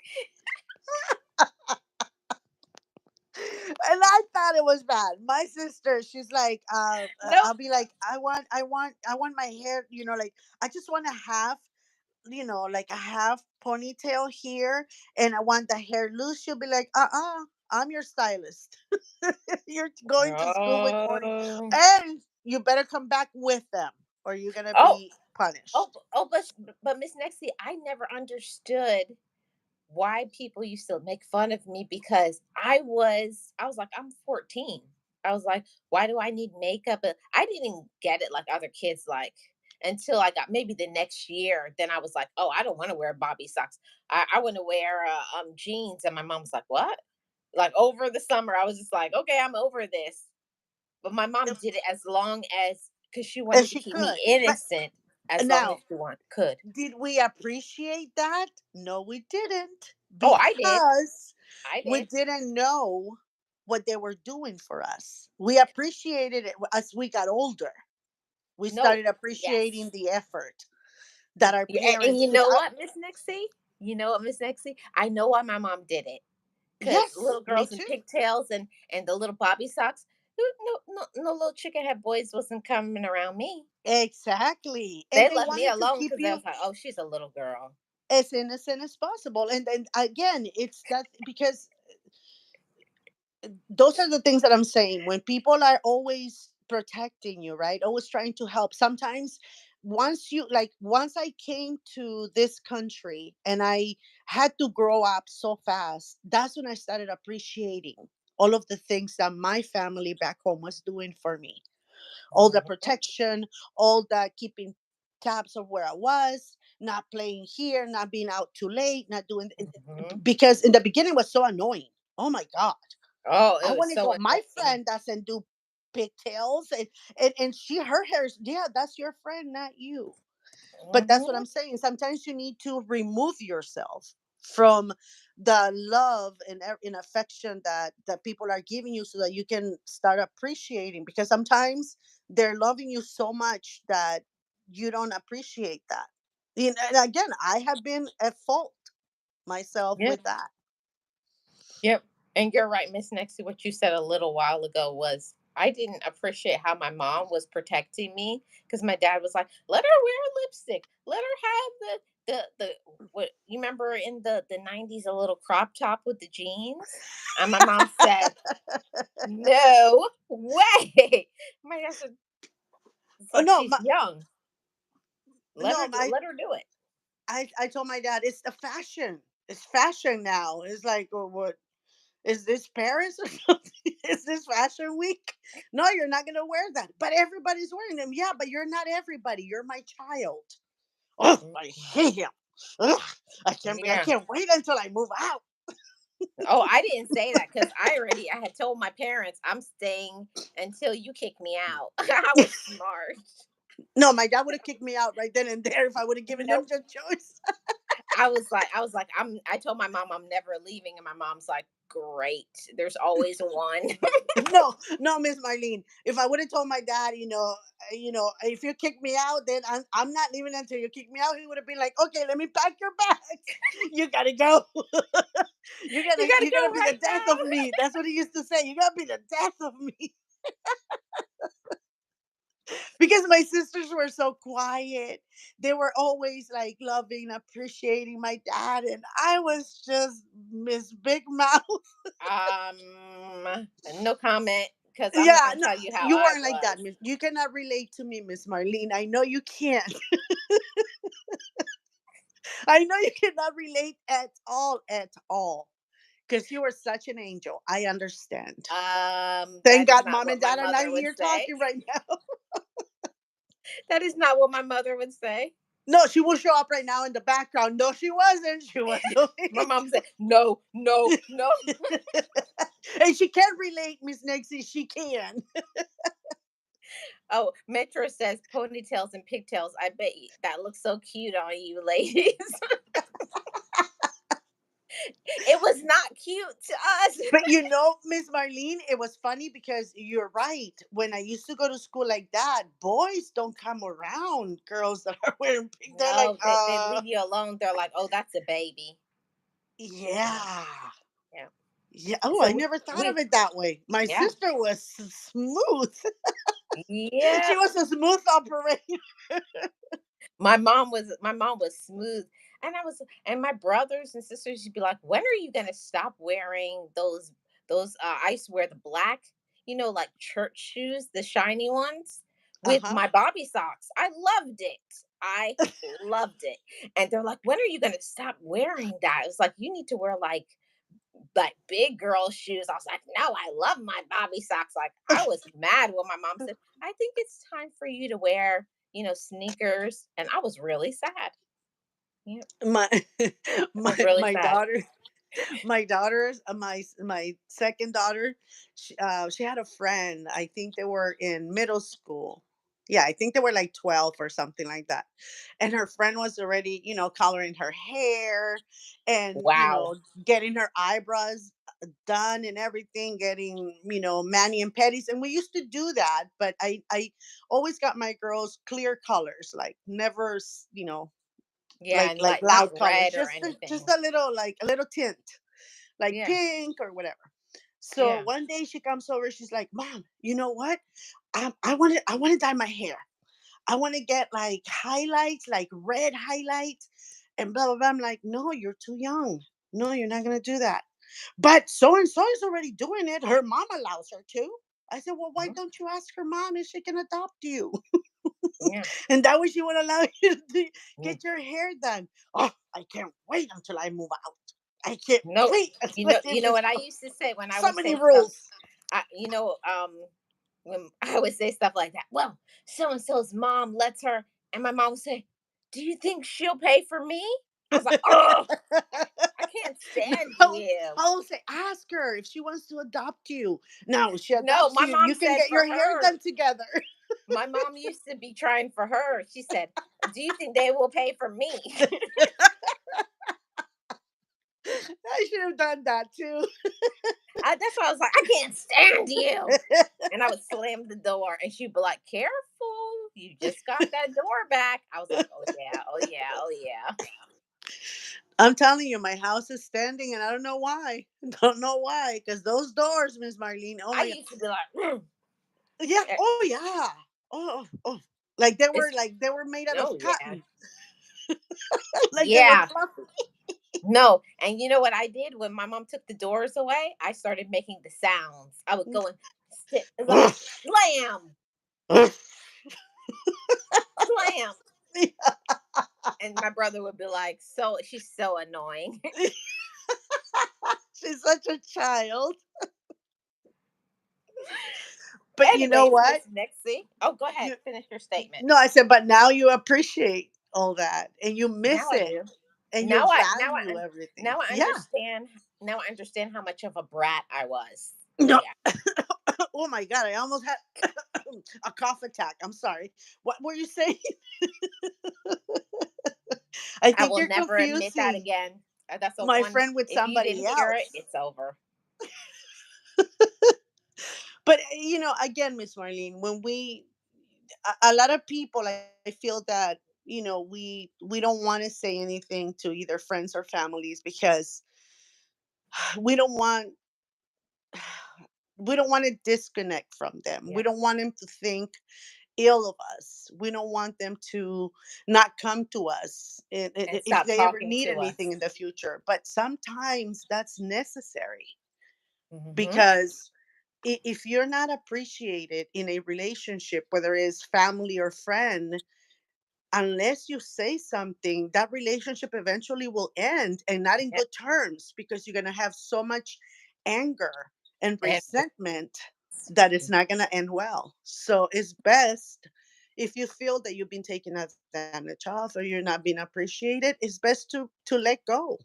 B: and I thought it was bad. My sister, she's like,
A: Nope.
B: I'll be like, I want my hair, like I just want to have, like a half ponytail here, and I want the hair loose. She'll be like, I'm your stylist. You're going to school with pony,
A: Oh.
B: and you better come back with them, or you're gonna
A: Oh.
B: be
A: Oh.
B: punished.
A: Oh. But Miss Nexie, I never understood why people used to make fun of me because I was like, I'm 14. I was like, why do I need makeup? I didn't get it like other kids like until I got maybe the next year. Then I was like, oh, I don't want to wear bobby socks. I want to wear jeans. And my mom was like, what? Like over the summer, I was just like, okay, I'm over this. But my mom
B: If,
A: did it as long as because she
B: if
A: wanted to
B: she
A: keep me
B: could, but
A: innocent as long as
B: now,
A: she could.
B: did we appreciate that? No, we didn't,
A: Oh, I did.
B: because
A: I
B: we
A: did.
B: didn't know what they were doing for us. We appreciated it as we got older. We
A: No.
B: started appreciating
A: Yes.
B: the effort that our
A: Yeah, and
B: parents,
A: you
B: because
A: know what, Miss Nexie? You know what, Miss Nexie? I know why my mom did it. Cause
B: yes,
A: little
B: me
A: girls in
B: too.
A: pigtails and the little bobby socks. No little chicken head boys wasn't coming around me.
B: Exactly. And
A: They
B: they
A: left me
B: wanted to
A: alone
B: keep
A: because they
B: you
A: was like, oh, she's a little girl.
B: as innocent as possible. And then again, it's that, because those are the things that I'm saying. When people are always protecting you, right? Always trying to help. Sometimes, once I came to this country and I had to grow up so fast, that's when I started appreciating all of the things that my family back home was doing for me. All the
A: Mhm,
B: protection, all the keeping tabs of where I was, not playing here, not being out too late, not doing,
A: mhm.
B: because in the beginning it was so annoying. Oh my god.
A: Oh,
B: I
A: it was
B: want to
A: so
B: go. My
A: annoying.
B: friend doesn't do pigtails, and she, her hair is, yeah, that's your friend, not you. But that's what
A: Mhm.
B: I'm saying. Sometimes you need to remove yourself from the love and affection that people are giving you, so that you can start appreciating. Because sometimes they're loving you so much that you don't appreciate that. And again, I have been at fault myself
A: Yep.
B: with that.
A: Yep. And you're right, Miss Nexie. What you said a little while ago was I didn't appreciate how my mom was protecting me because my dad was like, "Let her wear lipstick. Let her have the what you remember in the 90s a little crop top with the jeans." And my mom said, "No way." My dad said, "It's
B: Oh
A: like
B: no,
A: she's young.
B: no,
A: Let her do it."
B: I told my dad, it's the fashion. It's fashion now. It's like, oh, what is this, Paris or something? Is this fashion week? No, you're not gonna wear that. But everybody's wearing them. Yeah, but you're not everybody. You're my child. Oh, I
A: Mhm.
B: hate him. Ugh, I
A: Yeah.
B: can't wait until I move out.
A: Oh, I didn't say that because I had told my parents I'm staying until you kick me out. I was smart.
B: No, my dad would have kicked me out right then and there if I would have given him
A: Nope.
B: the choice.
A: I was like, I told my mom I'm never leaving, and my mom's like, great. There's always one.
B: No, no, Miss Marlene. If I would have told my dad, if you kick me out, then I'm not leaving until you kick me out. He would have been like, okay, let me pack your bags. You gotta go.
A: You gotta
B: You're
A: go
B: gonna be the
A: right
B: death of
A: now.
B: me. That's what he used to say. You're gonna be the death of me. Because my sisters were so quiet. They were always like loving, appreciating my dad, and I was just Miss Big Mouth.
A: No comment because I'm not
B: Yeah,
A: gonna
B: no,
A: tell you how
B: you
A: I
B: weren't like
A: was.
B: that, Miss. You cannot relate to me, Miss Marlene. I know you can't. I know you cannot relate at all. Because you were such an angel. I understand.
A: That
B: Thank
A: is
B: God
A: not
B: mom
A: what
B: and
A: my
B: dad are not
A: mother would
B: here
A: say.
B: talking right now.
A: That is not what my mother would say.
B: No, she will show up right now in the background. No, she wasn't. She was doing
A: My
B: it.
A: mom said, "No, no, no."
B: And she can relate, Miss Nixie. She can.
A: Oh, Metro says ponytails and pigtails. I bet that looks so cute on you, ladies. It was not cute to us.
B: But Miss Marlene, it was funny because you're right. When I used to go to school like that, boys don't come around girls that are wearing pink. They're like,
A: No, they leave you alone. They're like, "Oh, that's a baby." Yeah,
B: yeah.
A: yeah.
B: Yeah. Oh, I
A: So
B: never thought of
A: we
B: it that way. My
A: yeah,
B: sister was smooth.
A: yeah.
B: She was a smooth operator.
A: My mom was smooth, and my brothers and sisters would be like, "When are you gonna stop wearing those?" I used to wear the black, like church shoes, the shiny ones, with
B: Uh-huh.
A: my bobby socks. I loved it, and they're like, "When are you gonna stop wearing that?" It's like, you need to wear like big girl shoes. I was like, "No, I love my bobby socks." Like, I was mad when my mom said, "I think it's time for you to wear, sneakers," and I was really sad. Yeah,
B: My
A: I was really
B: my
A: sad.
B: daughter my daughters my second daughter, she had a friend. I think they were in middle school. Yeah, I think they were like 12 or something like that. And her friend was already, coloring her hair and,
A: Wow.
B: getting her eyebrows done and everything, getting, mani and pedis. And we used to do that, but I always got my girls clear colors, like never,
A: Yeah,
B: like
A: and
B: like
A: like not
B: loud colors,
A: red or
B: just
A: anything.
B: a little, like a little tint, like
A: Yeah,
B: pink or whatever. So
A: yeah.
B: one day she comes over, she's like, "Mom, you know what? I want to dye my hair. I want to get like highlights, like red highlights, and blah blah blah." I'm like, "No, you're too young. No, you're not gonna do that." But so and so is already doing it. Her mom allows her to. I said, "Well, why
A: Mhm.
B: don't you ask her mom if she can adopt you?"
A: Yeah.
B: And that way she would allow you to
A: Mm.
B: get your hair done. Oh, I can't wait until I move out. I can't
A: No,
B: wait
A: you
B: until I
A: know,
B: leave
A: you know
B: this
A: what I
B: house.
A: used to say when I
B: So
A: would
B: many
A: say stuff.
B: rules.
A: When I would say stuff like that. Well, so and so's mom lets her, and my mom would say, "Do you think she'll pay for me?" I was like, "Oh, I can't
B: No,
A: stand you."
B: I'll say, ask her if she wants to adopt you. Now, if she
A: No,
B: adopts
A: my
B: you,
A: mom
B: you can
A: said
B: get
A: for
B: your hair
A: her.
B: done together.
A: My mom used to be trying for her. She said, "Do you think they will pay for me?"
B: I should have done that too.
A: That's why I was like, "I can't stand you." And I would slam the door, and she'd be like, "Careful, you just got that door back." I was like, "Oh yeah, oh yeah, oh yeah."
B: I'm telling you, my house is standing, and I don't know why. Don't know why, because those doors, Miss Marlene. Oh
A: I
B: my God.
A: used to be like,
B: Yeah.
A: eh,
B: Oh yeah. Oh. Like they were
A: it's
B: made out of
A: oh yeah,
B: cotton. Like they were
A: yeah.
B: fluffy.
A: No, and you know what I did when my mom took the doors away? I started making the sounds. I would go and sit, like, slam, slam, and my brother would be like, "So she's so annoying."
B: She's such a child. But you know
A: Anyways,
B: what?
A: Miss Nixie. Oh, go ahead.
B: You
A: Finish your statement.
B: No, I said, but now you appreciate all that and you
A: Now
B: miss
A: I
B: it
A: do.
B: and you
A: Now I now I
B: value
A: un-
B: everything.
A: now I
B: Yeah.
A: understand. Now I understand how much of a brat I was.
B: No.
A: Yeah.
B: Oh my God, I almost had a cough attack. I'm sorry. What were you saying? I
A: I
B: think
A: will
B: you're
A: never admit that
B: confusing
A: again. That's a
B: my
A: one.
B: friend with
A: If you
B: somebody
A: didn't hear it,
B: else.
A: it's over.
B: But again, Miss Marlene, when a lot of people, I feel that we don't want to say anything to either friends or families because we don't want we don't want to disconnect from them. We
A: Yeah.
B: don't want them to think ill of us. We don't want them to not come to us
A: And
B: if
A: stop
B: they ever
A: talking
B: need
A: to
B: anything
A: us.
B: in the future. But sometimes that's necessary
A: Hmm.
B: because if you're not appreciated in a relationship, whether it's family or friend, unless you say something, that relationship eventually will end and not in
A: Yeah.
B: good terms because you're going to have so much anger and
A: And
B: resentment that it's not going to end well. So it's best If you feel that you've been taken advantage of or you're not being appreciated, it's best to let go.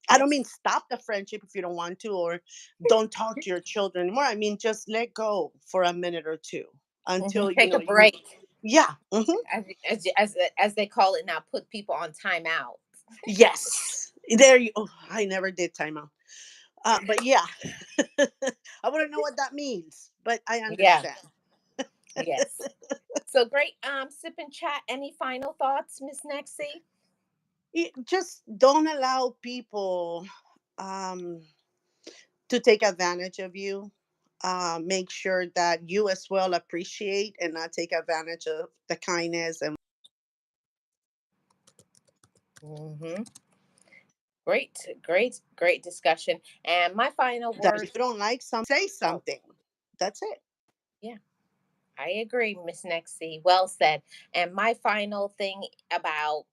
B: I don't
A: Yes.
B: mean stop the friendship if you don't want to, or don't talk to your children anymore. I mean just let go for a minute or two until
A: Take a
B: you.
A: break,
B: Yeah.
A: as they call it now. Put people on timeout.
B: Yes. There you. Oh, I never did timeout. But yeah, I wouldn't know what that means, but I
A: Yeah.
B: understand.
A: Yes. So great. Sip and chat. Any final thoughts, Miss Nexie?
B: Just don't allow people um, to take advantage of you. Make sure that you as well appreciate and not take advantage of the kindness and
A: Hmm. Great discussion. And my final
B: that if
A: word.
B: you don't like something, say
A: Oh,
B: something. That's it.
A: yeah. I agree, Miss Nexie. Well said. And my final thing about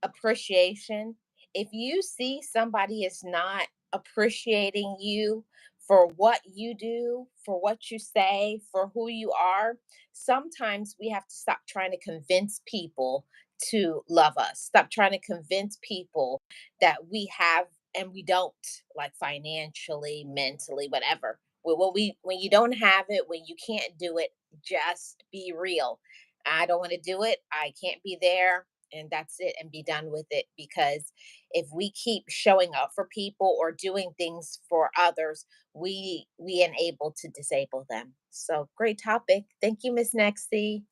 A: appreciation. If you see somebody is not appreciating you for what you do, for what you say, for who you are, sometimes we have to stop trying to convince people to love us. Stop trying to convince people that we have and we don't, like financially, mentally, whatever. When you don't have it, when you can't do it, just be real. I don't want to do it. I can't be there, and that's it, and be done with it. Because if we keep showing up for people or doing things for others, we enable to disable them. So great topic. Thank you, Miss Nexty.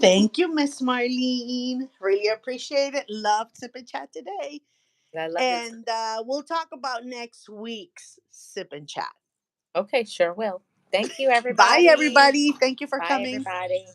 B: Thank you, Miss Marlene. Really appreciate it. Love Sip and Chat today.
A: I love you.
B: And we'll talk about next week's Sip and Chat.
A: Okay, sure will. Thank you,
B: Bye,
A: everybody.
B: everybody. Thank you for
A: Bye,
B: coming.
A: everybody.